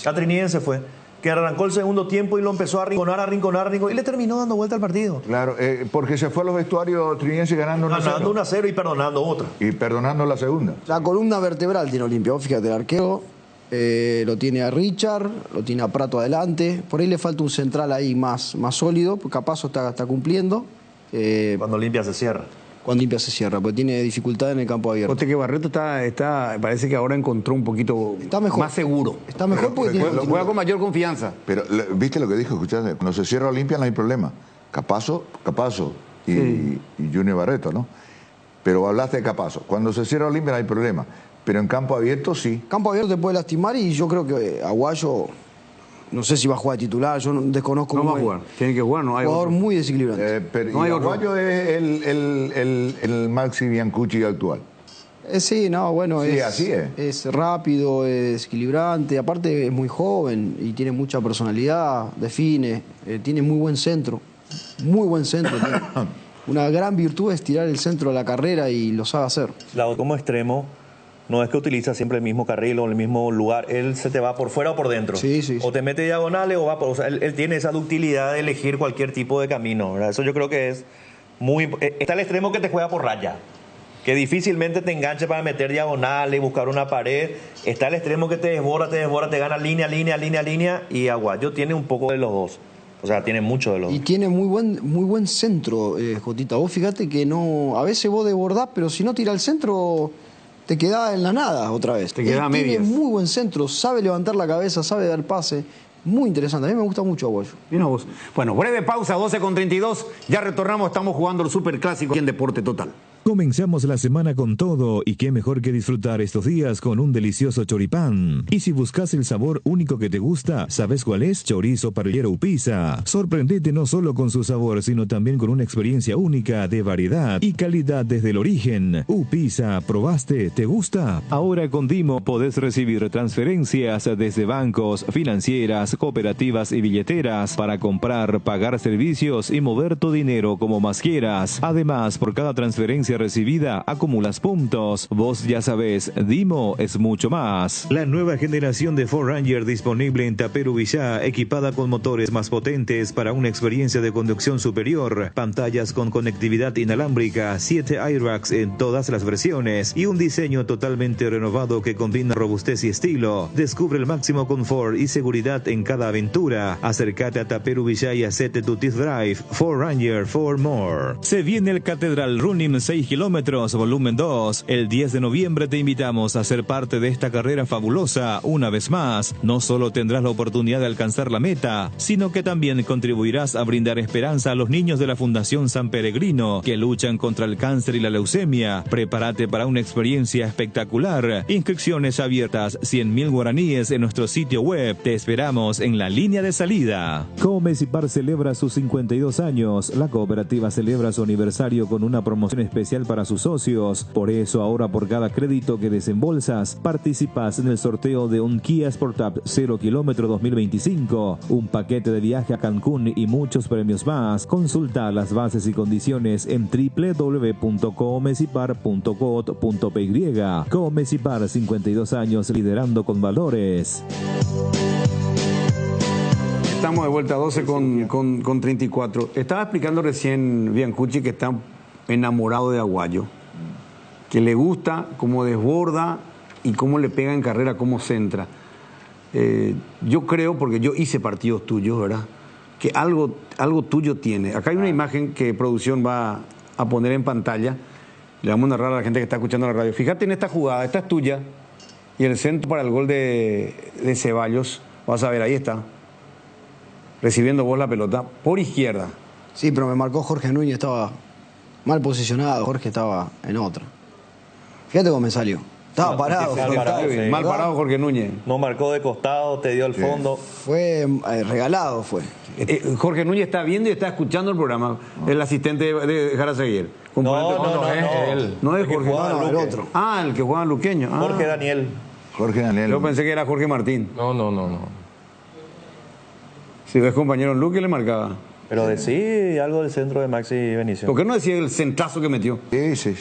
A Trinidense fue. Que arrancó el segundo tiempo y lo empezó a arrinconar, y le terminó dando vuelta al partido. Claro, porque se fue a los vestuarios Trinidense ganando 1-0. Ganando 1-0 y perdonando otra. Y perdonando la segunda. La columna vertebral tiene Olimpia. Vos fíjate, el arquero lo tiene a Richard, lo tiene a Prato adelante. Por ahí le falta un central ahí más sólido, porque Capazo está cumpliendo. Cuando Olimpia se cierra. Cuando Olimpia se cierra, porque tiene dificultad en el campo abierto. Porque Barreto parece que ahora encontró un poquito más seguro. Está mejor porque juega con mayor confianza. Pero, ¿viste lo que dijo? Escuchaste, cuando se cierra Olimpia no hay problema. Capazo y Junior Barreto, ¿no? Pero hablaste de Capazo. Cuando se cierra Olimpia no hay problema. Pero en campo abierto sí. Campo abierto te puede lastimar y yo creo que Aguayo, no sé si va a jugar de titular, yo desconozco. No va a jugar, tiene que jugar, no hay jugador otro. muy desequilibrante. No hay Aguayo es el Maxi Biancucci actual. Sí, no, bueno, sí, así es. Es rápido, es desequilibrante, aparte es muy joven y tiene mucha personalidad, define, tiene muy buen centro. Una gran virtud es tirar el centro a la carrera y lo sabe hacer. Como extremo, no es que utiliza siempre el mismo carril o el mismo lugar, él se te va por fuera o por dentro. Sí. O te mete diagonales o va por... O sea, él tiene esa ductilidad de elegir cualquier tipo de camino, ¿verdad? Eso yo creo que es muy... Está el extremo que te juega por raya, que difícilmente te enganche para meter diagonales y buscar una pared. Está el extremo que te desborda, te gana línea, y Aguayo tiene un poco de los dos. O sea, tiene mucho de los dos. Y tiene muy buen centro, Jotita. Vos fíjate que no... A veces vos desbordás, pero si no tira el centro... te queda en la nada otra vez. Te queda a medias. Tiene muy buen centro, sabe levantar la cabeza, sabe dar pase. Muy interesante, a mí me gusta mucho Aguayo. Mira vos. Bueno, breve pausa, 12:32. Ya retornamos, estamos jugando el Superclásico aquí en Deporte Total. Comenzamos la semana con todo y qué mejor que disfrutar estos días con un delicioso choripán. Y si buscas el sabor único que te gusta, ¿sabes cuál es? Chorizo parrillero Upisa. Sorprendete no solo con su sabor, sino también con una experiencia única de variedad y calidad desde el origen. Upisa, ¿probaste? ¿Te gusta? Ahora con Dimo podés recibir transferencias desde bancos, financieras, cooperativas y billeteras para comprar, pagar servicios y mover tu dinero como más quieras. Además, por cada transferencia recibida acumulas puntos. Vos ya sabés, Dimo es mucho más. La nueva generación de 4Ranger disponible en Taperu Villá, equipada con motores más potentes para una experiencia de conducción superior, pantallas con conectividad inalámbrica, 7 airbags en todas las versiones y un diseño totalmente renovado que combina robustez y estilo. Descubre el máximo confort y seguridad en cada aventura. Acércate a Taperu Villá y hacete tu test drive. 4Ranger for more. Se viene el Catedral Running 6 kilómetros, volumen 2. El 10 de noviembre te invitamos a ser parte de esta carrera fabulosa. Una vez más, no solo tendrás la oportunidad de alcanzar la meta, sino que también contribuirás a brindar esperanza a los niños de la Fundación San Peregrino que luchan contra el cáncer y la leucemia. Prepárate para una experiencia espectacular. Inscripciones abiertas, 100.000 guaraníes en nuestro sitio web. Te esperamos en la línea de salida. Comecipar celebra sus 52 años. La cooperativa celebra su aniversario con una promoción especial para sus socios. Por eso ahora por cada crédito que desembolsas, participas en el sorteo de un Kia Sportage 0 kilómetro 2025, un paquete de viaje a Cancún y muchos premios más. Consulta las bases y condiciones en www.comecipar.co.py. Comecipar, 52 años liderando con valores. estamos de vuelta, 12 con 34. Estaba explicando recién Biancucci que está enamorado de Aguayo, que le gusta cómo desborda y cómo le pega en carrera, cómo centra. Yo creo, porque yo hice partidos tuyos, ¿verdad?, que algo tuyo tiene. Acá hay una imagen que producción va a poner en pantalla. Le vamos a narrar a la gente que está escuchando la radio. Fíjate en esta jugada, esta es tuya, y el centro para el gol de Ceballos. Vas a ver, ahí está, recibiendo vos la pelota por izquierda. Sí, pero me marcó Jorge Núñez, estaba mal posicionado, Jorge estaba en otra. Fíjate cómo me salió. Estaba parado. Mal parado Jorge Núñez. No marcó de costado, te dio el fondo. Fue regalado, fue. Jorge Núñez está viendo y está escuchando el programa, el asistente de Jara Seguier. No es él. No es Jorge, el otro. Ah, el que juega en Luqueño. Jorge Daniel. Yo pensé que era Jorge Martín. No. Si ves compañero en Luque, le marcaba. Pero decí algo del centro de Maxi Benicio. ¿Por qué no decía el centrazo que metió? Sí.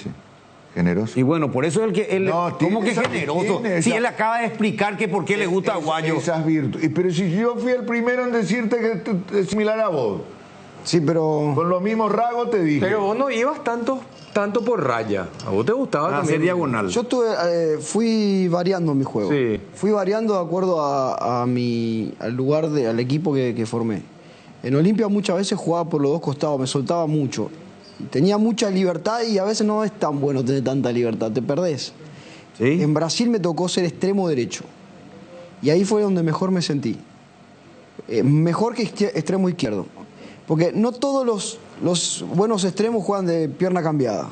Generoso. Y bueno, por eso es el que... ¿Cómo que generoso? Si él acaba de explicar que por qué le gusta Aguayo. Esas virtudes. Pero si yo fui el primero en decirte que es similar a vos. Sí, pero... Con los mismos rasgos te dije. Pero vos no ibas tanto por raya. A vos te gustaba también hacer diagonal. Yo fui variando mi juego. Sí. Fui variando de acuerdo al lugar, al equipo que formé. En Olimpia muchas veces jugaba por los dos costados, me soltaba mucho. Tenía mucha libertad y a veces no es tan bueno tener tanta libertad, te perdés. ¿Sí? En Brasil me tocó ser extremo derecho. Y ahí fue donde mejor me sentí. Mejor que extremo izquierdo. Porque no todos los buenos extremos juegan de pierna cambiada.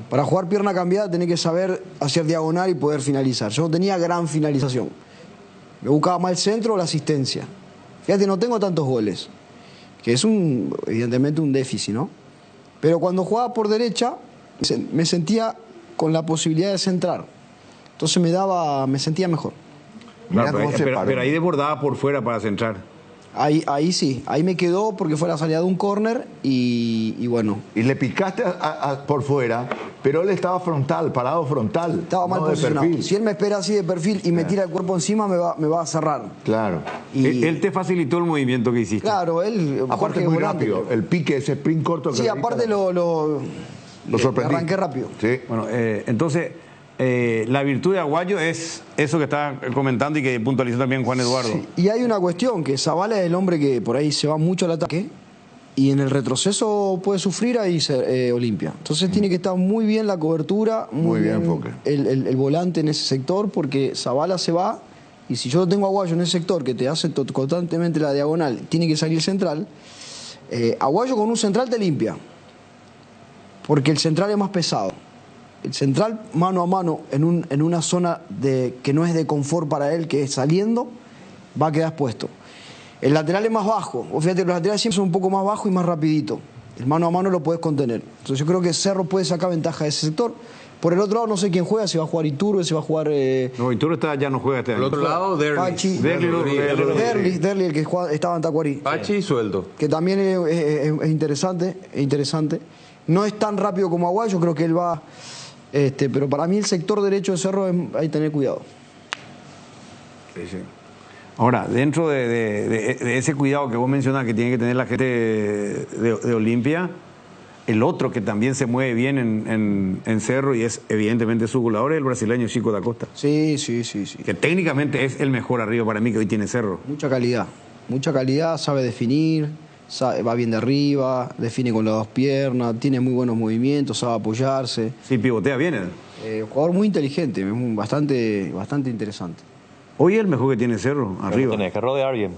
Para jugar pierna cambiada tenés que saber hacer diagonal y poder finalizar. Yo no tenía gran finalización. Me buscaba más el centro o la asistencia. Fíjate, no tengo tantos goles. Que es evidentemente un déficit, ¿no? Pero cuando jugaba por derecha, me sentía con la posibilidad de centrar. Entonces me sentía mejor. Claro, pero ahí desbordaba por fuera para centrar. Ahí sí, ahí me quedó porque fue la salida de un córner y bueno. Y le picaste por fuera, pero él estaba parado frontal. Estaba mal posicionado. Si él me espera así de perfil y me tira el cuerpo encima, me va a cerrar. Claro. Y él te facilitó el movimiento que hiciste. Claro, él... Aparte muy rápido, el pique, ese sprint corto. Sí, aparte lo sorprendí. Arranqué rápido. Sí. Bueno, entonces... la virtud de Aguayo es eso que está comentando y que puntualizó también Juan Eduardo. Sí. Y hay una cuestión, que Zabala es el hombre que por ahí se va mucho al ataque y en el retroceso puede sufrir ahí Olimpia. Entonces tiene que estar muy bien la cobertura, muy bien enfoque. El volante en ese sector, porque Zabala se va y si yo tengo Aguayo en ese sector que te hace constantemente la diagonal, tiene que salir central, Aguayo con un central te limpia, porque el central es más pesado. El central mano a mano en una zona que no es de confort para él, que es saliendo, va a quedar expuesto. El lateral es más bajo. O fíjate, los laterales siempre son un poco más bajos y más rapidito. El mano a mano lo puedes contener. Entonces yo creo que Cerro puede sacar ventaja de ese sector. Por el otro lado no sé quién juega, si va a jugar Iturbe, si va a jugar... No, Iturbe ya no juega este año. Por el otro lado, Derli, el que estaba en Tacuarí. Pachi suelto. Que también es interesante. No es tan rápido como Aguayo, creo que él va... pero para mí el sector derecho de Cerro hay que tener cuidado. Sí. Ahora, dentro de ese cuidado que vos mencionás que tiene que tener la gente de Olimpia, el otro que también se mueve bien en Cerro y es evidentemente su goleador es el brasileño Chico da Costa. Sí. Que técnicamente es el mejor arriba para mí que hoy tiene Cerro. Mucha calidad, sabe definir. Va bien de arriba, define con las dos piernas, tiene muy buenos movimientos, sabe apoyarse. Sí, pivotea bien. Jugador muy inteligente, bastante interesante. Hoy es el mejor que tiene Cerro, arriba. Tiene que rodear bien.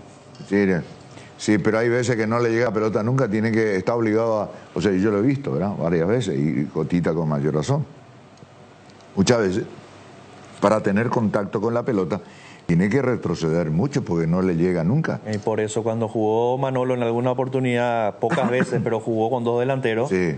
Sí, pero hay veces que no le llega pelota nunca, está obligado a... O sea, yo lo he visto, ¿verdad? Varias veces, y Cotita con mayor razón. Muchas veces, para tener contacto con la pelota... Tiene que retroceder mucho porque no le llega nunca. Y por eso cuando jugó Manolo en alguna oportunidad, pocas veces, pero jugó con dos delanteros, sí.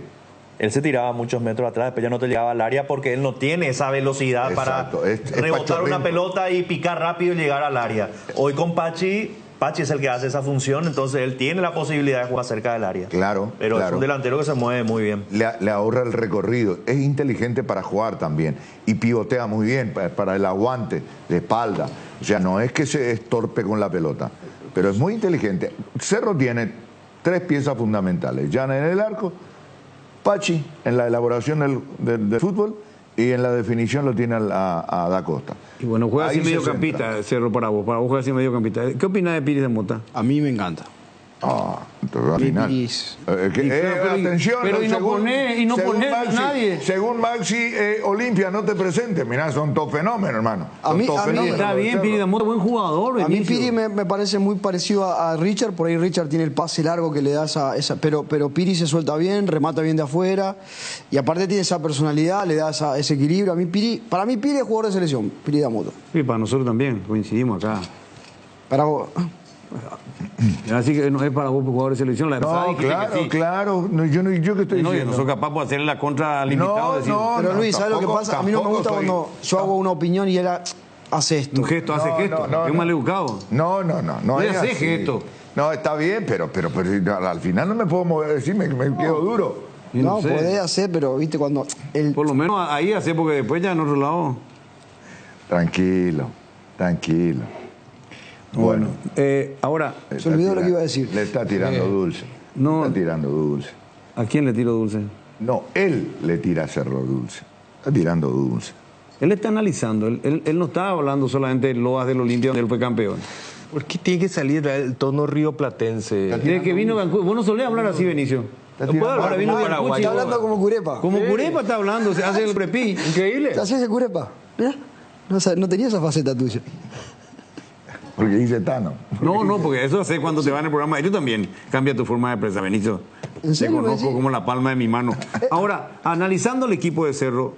Él se tiraba muchos metros atrás, después ya no te llegaba al área porque él no tiene esa velocidad. Exacto. Para rebotar una pelota y picar rápido y llegar al área. Hoy con Pachi es el que hace esa función, entonces él tiene la posibilidad de jugar cerca del área. Claro. Pero es un delantero que se mueve muy bien. Le ahorra el recorrido, es inteligente para jugar también y pivotea muy bien para el aguante de espalda. O sea, no es que se es torpe con la pelota. pero es muy inteligente. Cerro tiene 3 piezas fundamentales. Jan en el arco, Pachi en la elaboración del fútbol y en la definición lo tiene a Da Costa. Y bueno, juega Ahí así se mediocampista, Cerro, para vos juega así mediocampista. ¿Qué opinas de Piris de Mota? A mí me encanta. Entonces, al final. Atención, pero y no poner a nadie. Según Maxi, Olimpia no te presente. Mirá, son todos fenómenos, hermano. A mí está bien, Piri de Mota, buen jugador. A mí Piri me parece muy parecido a Richard. Por ahí Richard tiene el pase largo que le da esa pero Piri se suelta bien, remata bien de afuera. Y aparte tiene esa personalidad, le da ese equilibrio. Para mí Piri es jugador de selección, Piri de Mota. Sí, para nosotros también, coincidimos acá. Para vos. Así que no es para vos jugador de selección. La no, claro. No, yo que estoy diciendo. Yo no soy capaz de hacerle la contra al limitado. Pero Luis, ¿sabes lo que pasa? A mí no me gusta cuando yo hago una opinión y él hace esto. Un gesto, hace gesto. Es un maleducado. No es hace así. gesto. No, está bien, pero al final no me puedo mover, decir, me quedo duro. No, podés hacer, pero viste cuando... Por lo menos ahí hace, porque después ya en otro lado... Tranquilo. Bueno, ahora... Se olvidó lo que iba a decir. Le está tirando dulce. No. Está tirando dulce. ¿A quién le tiro dulce? No, él le tira a Cerro dulce. Está tirando dulce. Él está analizando. Él no está hablando solamente de loas del Olimpia donde él fue campeón. ¿Por qué tiene que salir el tono rioplatense? Desde que vino Cancún. Vos no solés hablar así, Benicio. Ahora vino Paraguay. Está hablando como Curepa. Como Curepa está hablando, se hace el prepí. Increíble. ¿Te haces el Curepa? Mirá, no tenía esa faceta tuya. Porque dice Tano. No, porque eso hace cuando te va en el programa. Yo también cambia tu forma de expresar, Benicio. Te conozco como la palma de mi mano. Ahora, analizando el equipo de Cerro,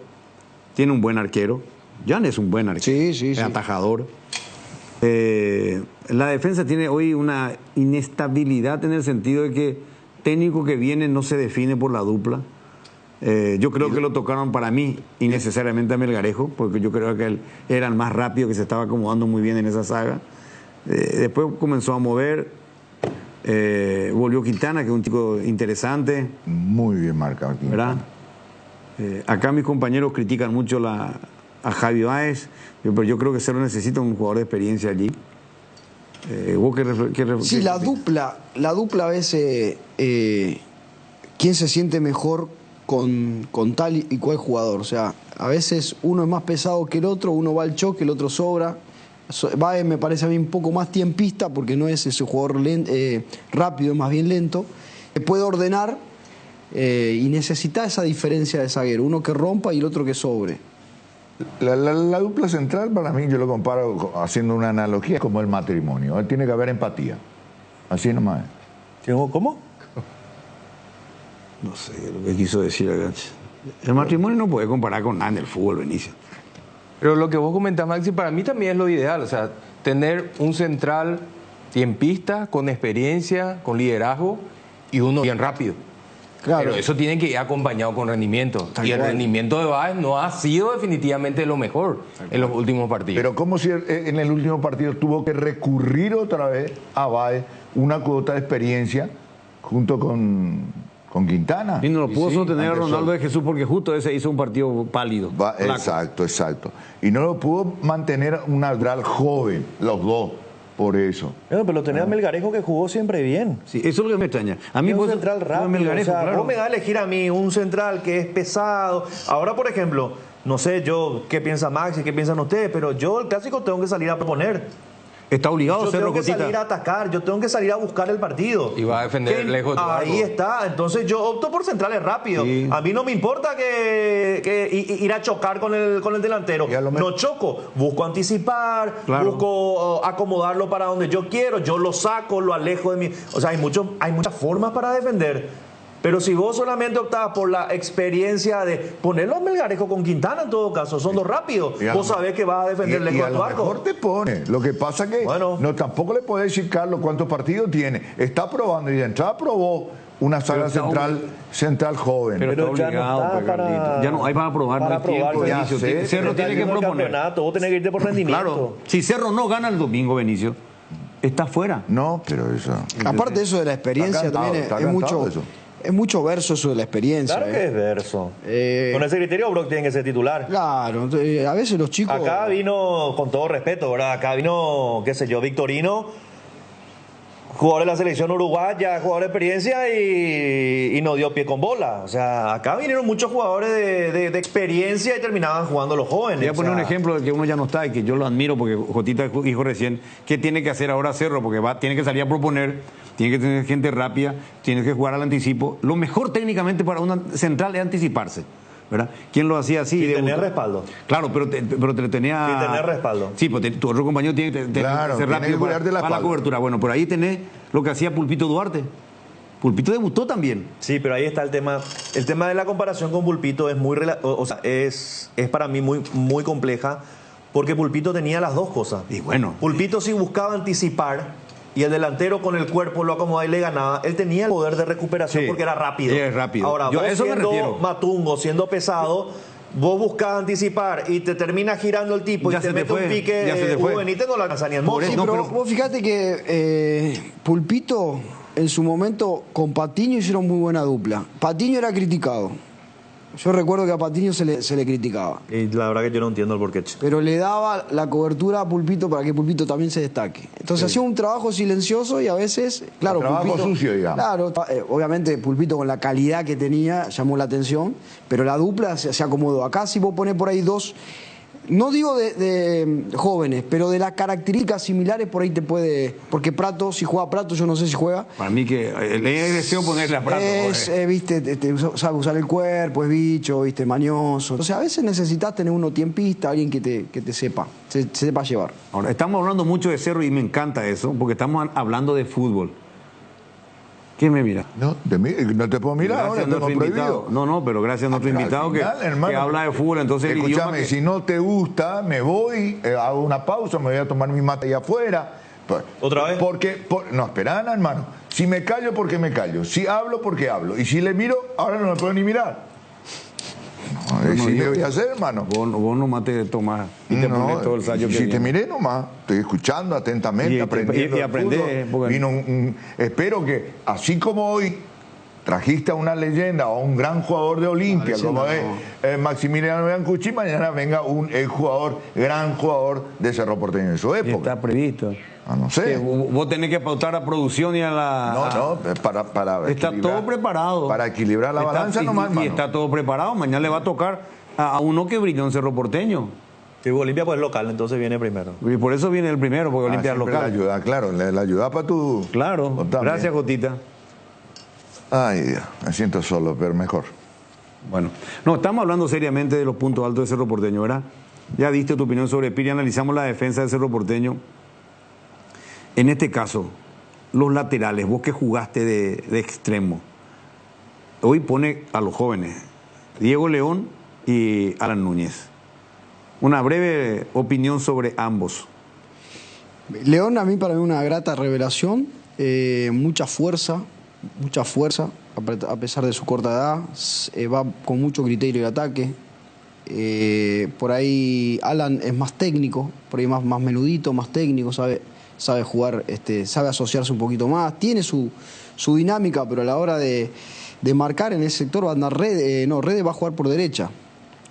tiene un buen arquero. Jan es un buen arquero. Sí. Es atajador. La defensa tiene hoy una inestabilidad en el sentido de que técnico que viene no se define por la dupla. Yo creo que lo tocaron para mí innecesariamente a Melgarejo, porque yo creo que él era el más rápido, que se estaba acomodando muy bien en esa saga. Después comenzó a mover, volvió Quintana, que es un chico interesante. Muy bien marcado Quintana. ¿Verdad? Acá mis compañeros critican mucho a Javi Báez, pero yo creo que Cerro necesita un jugador de experiencia allí. ¿Vos sí, la dupla a veces, ¿quién se siente mejor con tal y cual jugador? O sea, a veces uno es más pesado que el otro, uno va al choque, el otro sobra. Báez me parece a mí un poco más tiempista porque no es ese jugador rápido, más bien lento. Puede ordenar y necesita esa diferencia de zaguero, uno que rompa y el otro que sobre. La dupla central para mí, yo lo comparo haciendo una analogía como el matrimonio. Tiene que haber empatía. Así nomás. ¿Cómo? No sé lo que quiso decir acá. El matrimonio no puede comparar con nada en el fútbol, Benicio. Pero lo que vos comentás, Maxi, para mí también es lo ideal. O sea, tener un central tiempista, con experiencia, con liderazgo y uno bien rápido. Claro. Pero eso tiene que ir acompañado con rendimiento. Y el rendimiento de Báez no ha sido definitivamente lo mejor en los últimos partidos. Pero como si en el último partido tuvo que recurrir otra vez a Báez, una cuota de experiencia junto con Quintana. Y no lo pudo sostener a Ronaldo de Jesús porque justo ese hizo un partido pálido. Exacto. Y no lo pudo mantener un Aldral joven, los dos. Por eso. Pero tenés a Melgarejo que jugó siempre bien. Sí, eso es lo que me extraña. A mí un central rápido. Melgarejo, claro. Vos me das a elegir a mí un central que es pesado. Ahora, por ejemplo, no sé yo qué piensa Maxi, qué piensan ustedes, pero yo el clásico tengo que salir a proponer. Está obligado a hacerlo, Yo tengo que salir a atacar, yo tengo que salir a buscar el partido. Y va a defender lejos de tu Ahí arco. está, entonces yo opto por centrales rápidos. Sí. A mí no me importa que ir a chocar con el delantero. No choco, busco anticipar, busco acomodarlo para donde yo quiero, yo lo saco, lo alejo de mí. O sea, hay muchas formas para defender. Pero si vos solamente optás por la experiencia de ponerlo a Melgarejo con Quintana, en todo caso, son dos rápidos. Vos sabés que vas a defender lejos a tu arco. Mejor te pone. Lo que pasa que no, tampoco le podés decir, Carlos, cuántos partidos tiene. Está probando y de entrada probó una saga central joven. Pero está obligado, ya no hay para probar, no hay tiempo, Benicio. Cerro tiene que proponer. Vos tenés que irte por rendimiento. Claro, si Cerro no gana el domingo, Benicio, está fuera. No, pero eso... Aparte de eso de la experiencia, también es mucho... Eso. Es mucho verso eso de la experiencia. Claro que es verso. Con ese criterio Brock tiene que ser titular. Claro, a veces los chicos... Acá vino, con todo respeto, ¿verdad? Acá vino, qué sé yo, Victorino. jugador de la selección uruguaya, jugador de experiencia y no dio pie con bola. O sea, acá vinieron muchos jugadores de experiencia y terminaban jugando los jóvenes. Voy a poner un ejemplo de que uno ya no está y que yo lo admiro porque Jotita dijo recién, ¿qué tiene que hacer ahora Cerro? Porque tiene que salir a proponer, tiene que tener gente rápida, tiene que jugar al anticipo. Lo mejor técnicamente para una central es anticiparse, ¿verdad? ¿Quién lo hacía así? Y tener respaldo. Claro, pero te tenía... Y tener respaldo. Sí, pues tu otro compañero tiene que ser rápido para la cobertura. Bueno, por ahí tenés lo que hacía Pulpito Duarte. Pulpito debutó también. Sí, pero ahí está el tema. El tema de la comparación con Pulpito es muy... es para mí muy compleja, porque Pulpito tenía las dos cosas. Y bueno. Pulpito sí buscaba anticipar, y el delantero con el cuerpo lo acomodaba y le ganaba. Él tenía el poder de recuperación porque era rápido. Sí, es rápido. Ahora, Yo vos eso me refiero. siendo matungo, siendo pesado, vos buscas anticipar y te termina girando el tipo Ya y te se te mete fue, un pique. ya se te fue. Benítez no la alcanza ni en mozo. Sí, pero vos fíjate que Pulpito en su momento con Patiño hicieron muy buena dupla. Patiño era criticado. Yo recuerdo que a Patiño se le criticaba. Y la verdad que yo no entiendo el porqué. Pero le daba la cobertura a Pulpito para que Pulpito también se destaque. Entonces hacía un trabajo silencioso y a veces, claro, trabajo Pulpito, sucio, digamos. Claro, obviamente Pulpito con la calidad que tenía llamó la atención, pero la dupla se acomodó. Acá si vos ponés por ahí dos, no digo de jóvenes, pero de las características similares por ahí te puede... Porque Prato, si juega Prato, yo no sé si juega. Para mí que le deseo ponerle a Prato. Viste, sabe usar el cuerpo, es bicho, viste, mañoso. Entonces a veces necesitas tener uno tiempista, alguien que te sepa, se sepa llevar. Ahora, estamos hablando mucho de Cerro y me encanta eso, porque estamos hablando de fútbol. ¿Quién me mira? No te puedo mirar, ahora tengo prohibido. No, pero gracias a nuestro invitado final, hermano, que habla de fútbol. Entonces escúchame, si no te gusta, me voy, hago una pausa, me voy a tomar mi mate allá afuera. ¿Otra vez? No, espera, hermano. Si me callo, porque me callo. Si hablo, porque hablo. Y si le miro, ahora no me puedo ni mirar. No, ¿qué voy a hacer, hermano? Vos no te tomás y te pones todo el sallo que si viene. te miré nomás, estoy escuchando atentamente, aprendiendo. Y aprendés. Espero que, así como hoy trajiste a una leyenda o a un gran jugador de Olimpia, como es Maximiliano Biancucci, mañana venga un gran jugador de Cerro Porteño en su época. Está previsto. No sé. Vos tenés que pautar a producción y a la... para está todo preparado. Para equilibrar la balanza nomás, y está todo preparado. Mañana le va a tocar a uno que brilló en Cerro Porteño. Sí, Olimpia pues es local, entonces viene primero. Y por eso viene el primero, porque Olimpia es local. La ayuda, claro, la ayuda para tu... Claro, gracias, Jotita. Ay, Dios, me siento solo, pero mejor. Bueno, no, estamos hablando seriamente de los puntos altos de Cerro Porteño, ¿verdad? Ya diste tu opinión sobre Piri, analizamos la defensa de Cerro Porteño. En este caso, los laterales, vos que jugaste de extremo, hoy pone a los jóvenes, Diego León y Alan Núñez. Una breve opinión sobre ambos. León a mí para mí una grata revelación, mucha fuerza, a pesar de su corta edad, va con mucho criterio el ataque. Por ahí Alan es más técnico, por ahí más menudito, más técnico, sabe jugar, sabe asociarse un poquito más, tiene su dinámica, pero a la hora de marcar en ese sector va a andar Redes va a jugar por derecha.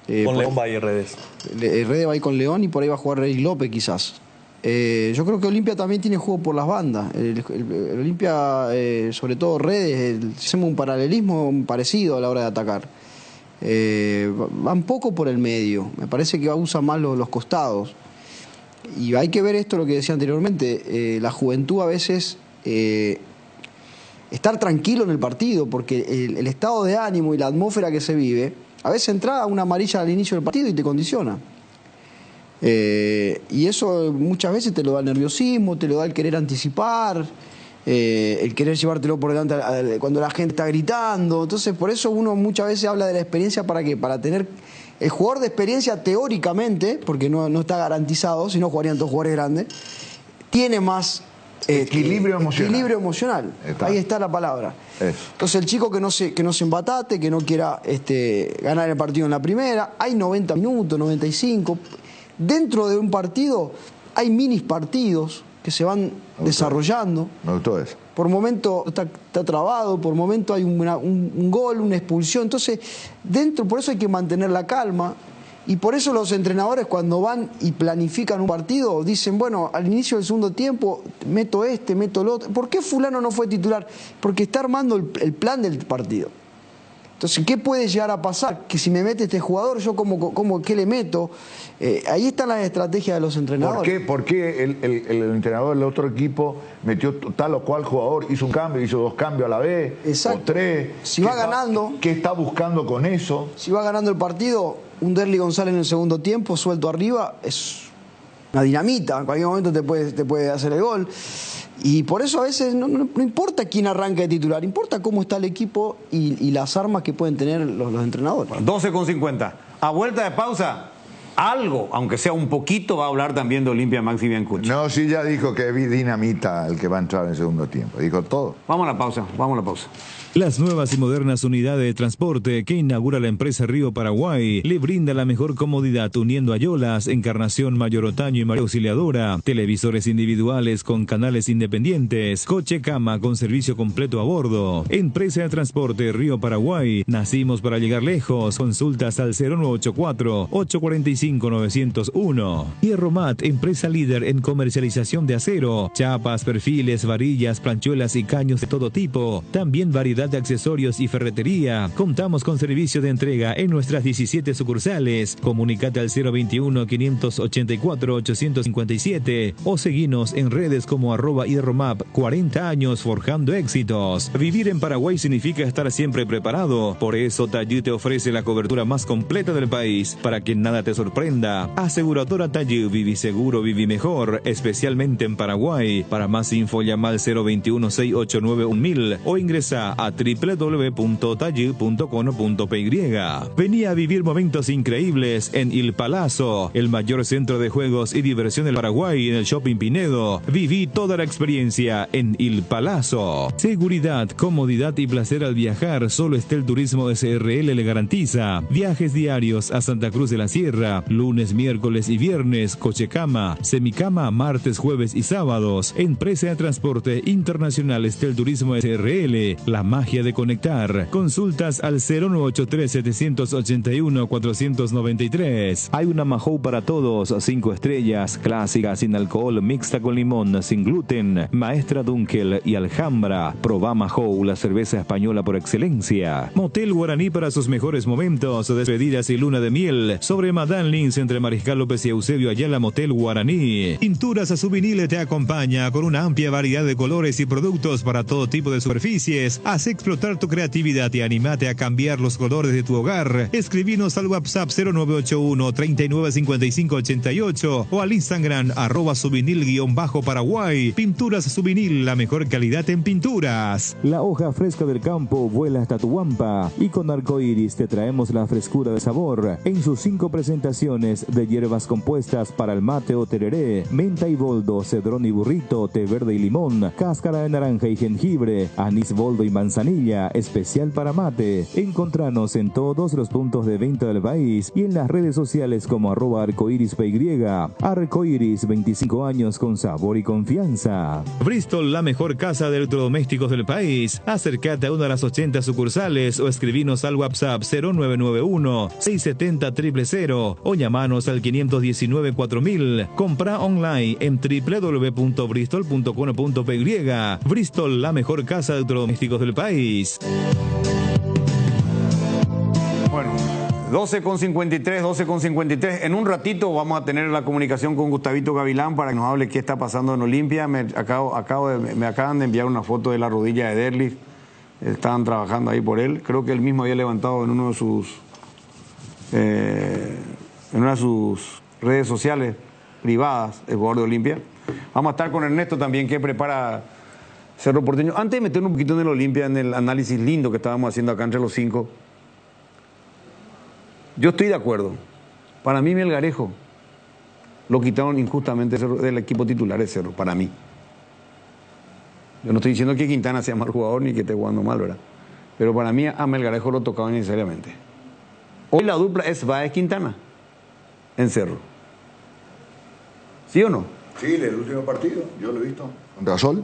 Con León va a ir Redes. Redes va a ir con León y por ahí va a jugar Reyes López quizás. Yo creo que Olimpia también tiene juego por las bandas. El Olimpia, sobre todo Redes, hacemos un paralelismo parecido a la hora de atacar. Van poco por el medio, me parece que usan más los costados. Y hay que ver esto, lo que decía anteriormente, la juventud a veces estar tranquilo en el partido, porque el estado de ánimo y la atmósfera que se vive, a veces entra una amarilla al inicio del partido y te condiciona. Y eso muchas veces te lo da el nerviosismo, te lo da el querer anticipar, el querer llevártelo por delante cuando la gente está gritando. Entonces por eso uno muchas veces habla de la experiencia. ¿Para qué? Para tener el jugador de experiencia teóricamente, porque no está garantizado, si no jugarían todos jugadores grandes, tiene más equilibrio emocional. Ahí está la palabra. Eso. Entonces el chico que no se embatate, que no quiera ganar el partido en la primera, hay 90 minutos, 95. Dentro de un partido hay mini partidos que se van desarrollando. Me gustó eso. Por momento está trabado, por momento hay un gol, una expulsión. Entonces, por eso hay que mantener la calma Y por eso los entrenadores cuando van y planifican un partido dicen, bueno, al inicio del segundo tiempo meto meto el otro. ¿Por qué fulano no fue titular? Porque está armando el plan del partido. Entonces, ¿qué puede llegar a pasar? Que si me mete este jugador, yo ¿qué le meto? Ahí están las estrategias de los entrenadores. ¿Por qué el entrenador del otro equipo metió tal o cual jugador, hizo un cambio, hizo 2 cambios a la vez, o 3? Si va ganando... ¿Qué está buscando con eso? Si va ganando el partido, un Derly González en el segundo tiempo, suelto arriba, es una dinamita. En cualquier momento te puede hacer el gol. Y por eso a veces no importa quién arranca de titular, importa cómo está el equipo y las armas que pueden tener los entrenadores. 12:50. A vuelta de pausa, algo, aunque sea un poquito, va a hablar también de Olimpia Maxi Biancucci. No, sí ya dijo que vi dinamita el que va a entrar en el segundo tiempo. Dijo todo. Vamos a la pausa. Las nuevas y modernas unidades de transporte que inaugura la empresa Río Paraguay le brinda la mejor comodidad uniendo Ayolas, Encarnación, Mayor Otaño y María Auxiliadora, televisores individuales con canales independientes, coche cama con servicio completo a bordo. Empresa de transporte Río Paraguay, nacimos para llegar lejos. Consultas al 0984-845-901. Hierromat, empresa líder en comercialización de acero, chapas, perfiles, varillas, planchuelas y caños de todo tipo. También variedad de accesorios y ferretería. Contamos con servicio de entrega en nuestras 17 sucursales. Comunicate al 021-584-857 o seguinos en redes como @hierromap. 40 años forjando éxitos. Vivir en Paraguay significa estar siempre preparado. Por eso Tallí te ofrece la cobertura más completa del país para que nada te sorprenda. Aseguradora Tallí, viví seguro, viví mejor, especialmente en Paraguay. Para más info llama al 021-689-1000 o ingresa a www.tallí.com.py. Vení a vivir momentos increíbles en Il Palazzo, el mayor centro de juegos y diversión del Paraguay en el Shopping Pinedo. Viví toda la experiencia en Il Palazzo. Seguridad, comodidad y placer al viajar, solo Estel Turismo SRL le garantiza. Viajes diarios a Santa Cruz de la Sierra, lunes, miércoles y viernes, coche cama, semicama, martes, jueves y sábados. Empresa de transporte internacional Estel Turismo SRL, la magia de conectar. Consultas al 0983-781-493. Hay una Mahou para todos, 5 estrellas, clásica, sin alcohol, mixta con limón, sin gluten, Maestra Dunkel y Alhambra. Probá Mahou, la cerveza española por excelencia. Motel Guaraní para sus mejores momentos, despedidas y luna de miel. Sobre Madame Lins entre Mariscal López y Eusebio Ayala, Motel Guaraní. Pinturas Azuvinil te acompaña con una amplia variedad de colores y productos para todo tipo de superficies. Haz explotar tu creatividad y animate a cambiar los colores de tu hogar. Escribinos al WhatsApp 0981-395588 o al Instagram @Souvinil_Paraguay. Pinturas Souvinil, la mejor calidad en pinturas. La hoja fresca del campo vuela hasta tu guampa y con Arcoiris te traemos la frescura de sabor en sus 5 presentaciones de hierbas compuestas para el mate o tereré, menta y boldo, cedrón y burrito, té verde y limón, cáscara de naranja y jengibre, anís, boldo y manzanilla, especial para mate. Encontranos en todos los puntos de venta del país y en las redes sociales como @arcoirispy. Arcoiris, 25 años con sabor y confianza. Bristol, la mejor casa de electrodomésticos del país. Acércate a una de las 80 sucursales o escribinos al WhatsApp 0991-670-000 o llamanos al 519-4000. Compra online en www.bristol.com.py. Bristol, la mejor casa de electrodomésticos del país. Bueno, 12:53. En un ratito vamos a tener la comunicación con Gustavito Gavilán para que nos hable qué está pasando en Olimpia. Me acaban de enviar una foto de la rodilla de Derly. Estaban trabajando ahí por él. Creo que él mismo había levantado en una de sus redes sociales privadas el jugador de Olimpia. Vamos a estar con Ernesto también, que prepara Cerro Porteño. Antes de meternos un poquito en el Olimpia, en el análisis lindo que estábamos haciendo acá entre los 5, yo estoy de acuerdo. Para mí, Melgarejo lo quitaron injustamente del equipo titular de Cerro, para mí. Yo no estoy diciendo que Quintana sea mal jugador ni que esté jugando mal, ¿verdad? Pero para mí a Melgarejo lo tocaban necesariamente. Hoy la dupla es Báez-Quintana en Cerro. ¿Sí o no? Sí, el último partido, yo lo he visto. Contra Sol.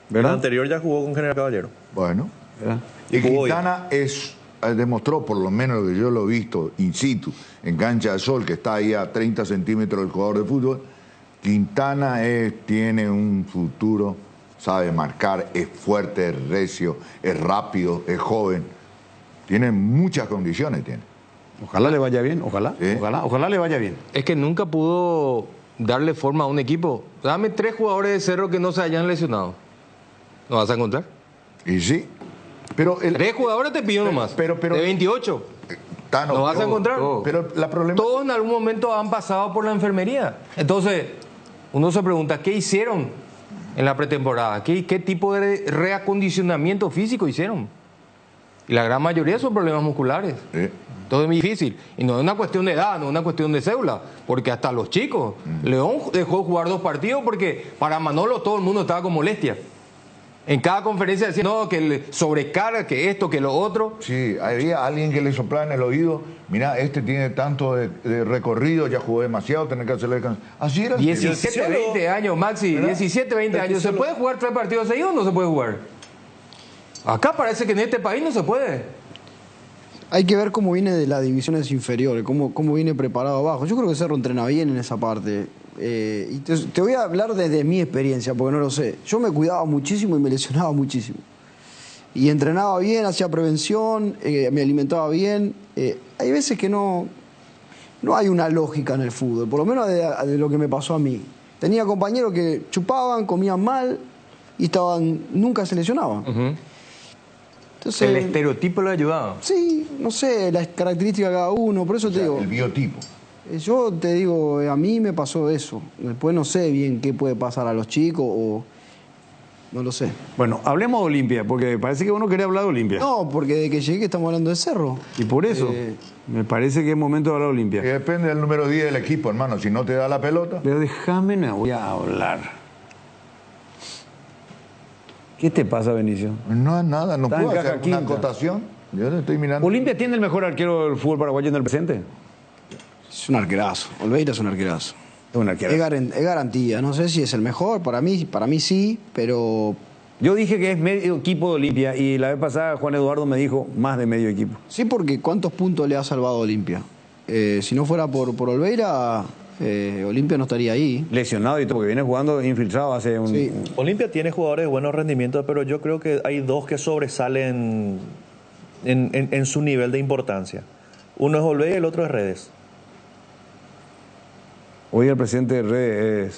¿Verdad? El anterior ya jugó con General Caballero. Bueno. ¿verdad? Y Quintana es demostró, por lo menos lo que yo lo he visto in situ, en cancha de sol, que está ahí a 30 centímetros del jugador de fútbol, Quintana tiene un futuro, sabe marcar, es fuerte, es recio, es rápido, es joven. Tiene muchas condiciones, tiene. Ojalá le vaya bien, ojalá, ¿sí? Ojalá le vaya bien. Es que nunca pudo darle forma a un equipo. Dame 3 jugadores de Cerro que no se hayan lesionado. ¿Lo vas a encontrar? Y sí. Pero 3 jugadores te pido nomás. Pero, de 28. Tano, ¿Lo vas a encontrar? Pero la problema... Todos en algún momento han pasado por la enfermería. Entonces, uno se pregunta, ¿qué hicieron en la pretemporada? ¿Qué tipo de reacondicionamiento físico hicieron? Y la gran mayoría son problemas musculares. Sí. Entonces es muy difícil. Y no es una cuestión de edad, no es una cuestión de cédula. Porque hasta los chicos. León dejó jugar 2 partidos porque para Manolo todo el mundo estaba con molestia. En cada conferencia decían, no, que le sobrecarga, que esto, que lo otro. Sí, había alguien que le soplaba en el oído, mira, este tiene tanto de recorrido, ya jugó demasiado, tener que hacerle descanso. Así era. 17, 20 años, Maxi, ¿verdad? 17, 20 años. ¿Se puede jugar 3 partidos seguidos o no se puede jugar? Acá parece que en este país no se puede. Hay que ver cómo viene de las divisiones inferiores, cómo viene preparado abajo. Yo creo que Cerro entrena bien en esa parte. Y te voy a hablar desde mi experiencia, porque no lo sé. Yo me cuidaba muchísimo y me lesionaba muchísimo. Y entrenaba bien, hacía prevención, me alimentaba bien. Hay veces que no hay una lógica en el fútbol, por lo menos de lo que me pasó a mí. Tenía compañeros que chupaban, comían mal y nunca se lesionaban. Entonces, ¿el estereotipo le ayudaba? Sí, no sé, las características de cada uno, por eso te digo. El biotipo. Yo te digo, a mí me pasó eso. Después no sé bien qué puede pasar a los chicos o... No lo sé. Bueno, hablemos de Olimpia, porque parece que uno quería hablar de Olimpia. No, porque de que llegué estamos hablando de Cerro. Y por eso, me parece que es momento de hablar de Olimpia. Depende del número 10 del equipo, hermano. Si no te da la pelota... Pero déjame, me voy a hablar. ¿Qué te pasa, Benicio? No es nada, no puedo hacer una acotación. Yo le estoy mirando. ¿Olimpia tiene el mejor arquero del fútbol paraguayo en el presente? Es un arquerazo. Olveira es un arquerazo. Es un arquerazo. Es garantía. No sé si es el mejor. Para mí sí, pero... Yo dije que es medio equipo de Olimpia y la vez pasada Juan Eduardo me dijo más de medio equipo. Sí, porque ¿cuántos puntos le ha salvado Olimpia? Si no fuera por Olveira... Olimpia no estaría ahí. Lesionado y todo, porque viene jugando infiltrado hace un... Sí. Olimpia tiene jugadores de buenos rendimientos, pero yo creo que hay 2 que sobresalen en su nivel de importancia. Uno es Olveira y el otro es Redes. Hoy el presidente de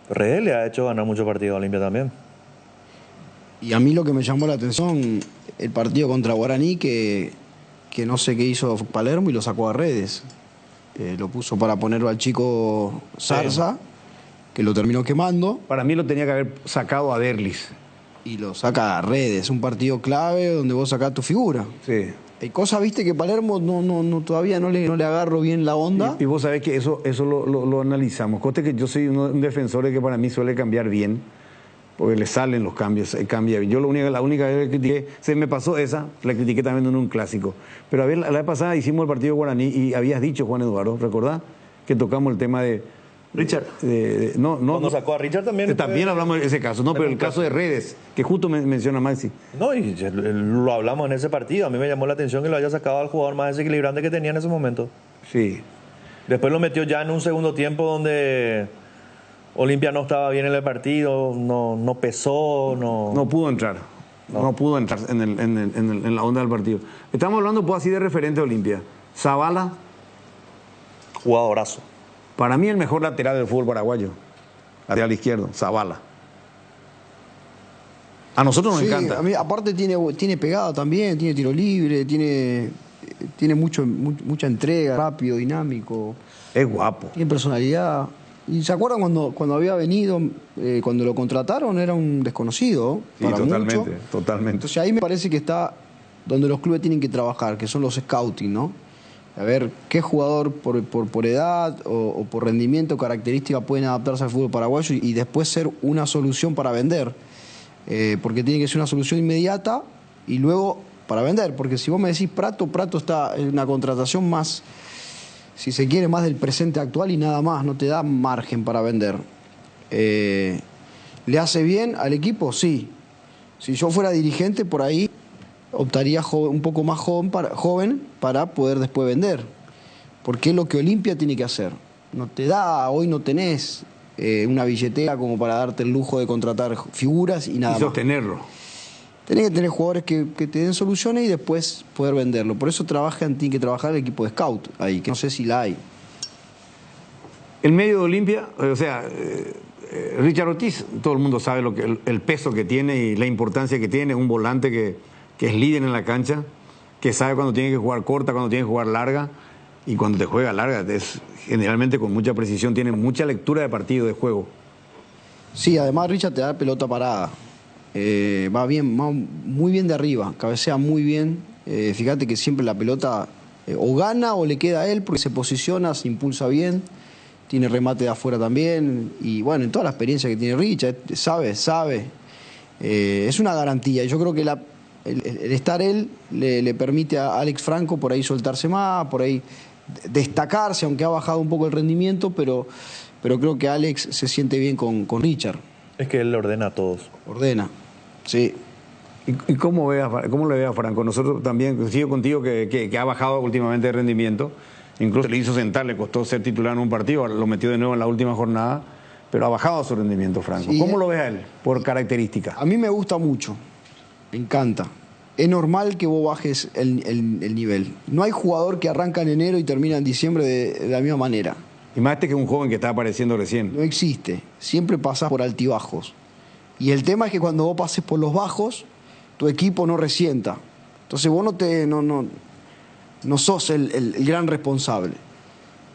Redes le ha hecho ganar muchos partidos a Olimpia también. Y a mí lo que me llamó la atención, el partido contra Guaraní, que no sé qué hizo Palermo y lo sacó a Redes. Lo puso para ponerlo al chico Zarza, que lo terminó quemando. Para mí lo tenía que haber sacado a Derlis. Y lo saca a Redes, un partido clave donde vos sacás tu figura. Sí. Hay cosas, viste, que Palermo todavía no le agarro bien la onda. Y vos sabés que eso lo analizamos. Coste que yo soy un defensor de que para mí suele cambiar bien, porque le salen los cambios, cambia bien. Yo la única vez que critiqué, se me pasó esa, la critiqué también en un clásico. Pero a ver, la vez pasada hicimos el partido Guaraní y habías dicho, Juan Eduardo, ¿recordás? Que tocamos el tema de... Richard. Cuando sacó a Richard también... También hablamos de ese caso, pero el caso de Redes, que justo menciona Maxi. No, y lo hablamos en ese partido. A mí me llamó la atención que lo haya sacado al jugador más desequilibrante que tenía en ese momento. Sí. Después lo metió ya en un segundo tiempo donde... Olimpia no estaba bien en el partido, no pesó, no pudo entrar. No pudo entrar en la onda del partido. Estamos hablando pues así de referente a Olimpia. Zavala. Jugadorazo. Para mí el mejor lateral del fútbol paraguayo. Lateral izquierdo, Zavala. A nosotros nos encanta. A mí, aparte tiene pegada también, tiene tiro libre, tiene mucha entrega, rápido, dinámico. Es guapo. Tiene personalidad. ¿Y se acuerdan cuando había venido, cuando lo contrataron, era un desconocido? Sí, totalmente. Entonces ahí me parece que está donde los clubes tienen que trabajar, que son los scouting, ¿no? A ver qué jugador por edad o por rendimiento, característica pueden adaptarse al fútbol paraguayo y después ser una solución para vender. Porque tiene que ser una solución inmediata y luego para vender. Porque si vos me decís Prato está en una contratación más... si se quiere, más del presente actual y nada más, no te da margen para vender. ¿Le hace bien al equipo? Sí. Si yo fuera dirigente, por ahí optaría un poco más joven para poder después vender. Porque es lo que Olimpia tiene que hacer. No te da, hoy no tenés una billetera como para darte el lujo de contratar figuras y nada más. Y sostenerlo. Tenés que tener jugadores que te den soluciones y después poder venderlo. Por eso tiene que trabajar el equipo de scout ahí, que no sé si la hay. El medio de Olimpia, o sea, Richard Ortiz, todo el mundo sabe el peso que tiene y la importancia que tiene, un volante que es líder en la cancha, que sabe cuando tiene que jugar corta, cuando tiene que jugar larga, y cuando te juega larga es generalmente con mucha precisión, tiene mucha lectura de partido, de juego. Sí, además Richard te da pelota parada. Va bien, va muy bien de arriba, cabecea muy bien. Fíjate que siempre la pelota o gana o le queda a él porque se posiciona, se impulsa bien, tiene remate de afuera también. Y bueno, en toda la experiencia que tiene Richard, sabe. Es una garantía. Yo creo que el estar él le permite a Alex Franco por ahí soltarse más, por ahí destacarse, aunque ha bajado un poco el rendimiento, pero creo que Alex se siente bien con Richard. Es que él le ordena a todos. Ordena, sí. ¿Y cómo le ve a Franco? Nosotros también, coincido contigo que ha bajado últimamente de rendimiento. Incluso le hizo sentar, le costó ser titular en un partido, lo metió de nuevo en la última jornada, pero ha bajado su rendimiento, Franco. Sí, ¿cómo lo ves a él, por características? A mí me gusta mucho, me encanta. Es normal que vos bajes el nivel. No hay jugador que arranca en enero y termina en diciembre de la misma manera. Y más que es un joven que está apareciendo recién. No existe. Siempre pasás por altibajos. Y el tema es que cuando vos pases por los bajos, tu equipo no resienta. Entonces vos no sos el gran responsable.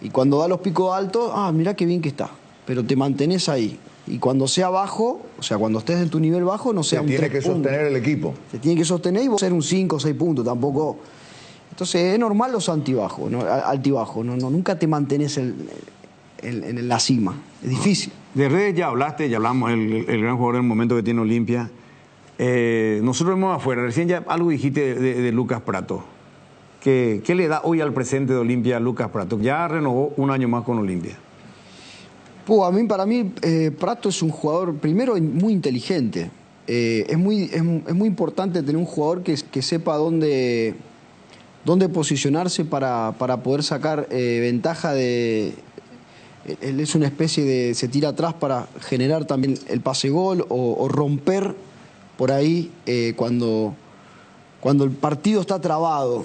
Y cuando da los picos altos, mirá qué bien que está. Pero te mantenés ahí. Y cuando sea bajo, o sea, cuando estés en tu nivel bajo, no sea un 3 puntos. Tiene que sostener el equipo. Se tiene que sostener y vos ser un 5 o 6 puntos, tampoco. Entonces es normal los altibajos, nunca te mantenés en la cima, es difícil. De redes ya hablaste, ya hablamos, el gran jugador en el momento que tiene Olimpia. Nosotros vemos afuera, recién ya algo dijiste de Lucas Pratto. ¿Qué le da hoy al presente de Olimpia a Lucas Pratto? Ya renovó un año más con Olimpia. Para mí, Pratto es un jugador, primero, muy inteligente. Es muy importante tener un jugador que sepa dónde posicionarse para poder sacar ventaja de... Él es una especie de... se tira atrás para generar también el pase-gol o romper por ahí cuando el partido está trabado.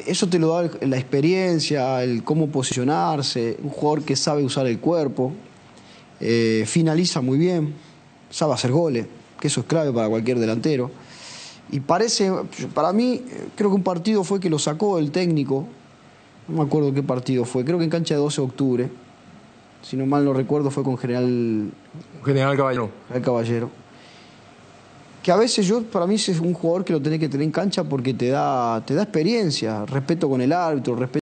Eso te lo da la experiencia, el cómo posicionarse, un jugador que sabe usar el cuerpo, finaliza muy bien, sabe hacer goles, que eso es clave para cualquier delantero. Y para mí, creo que un partido fue que lo sacó el técnico, no me acuerdo qué partido fue, creo que en cancha de 12 de octubre, si no mal no recuerdo fue con General Caballero. Que a veces para mí es un jugador que lo tenés que tener en cancha porque te da experiencia, respeto con el árbitro, respeto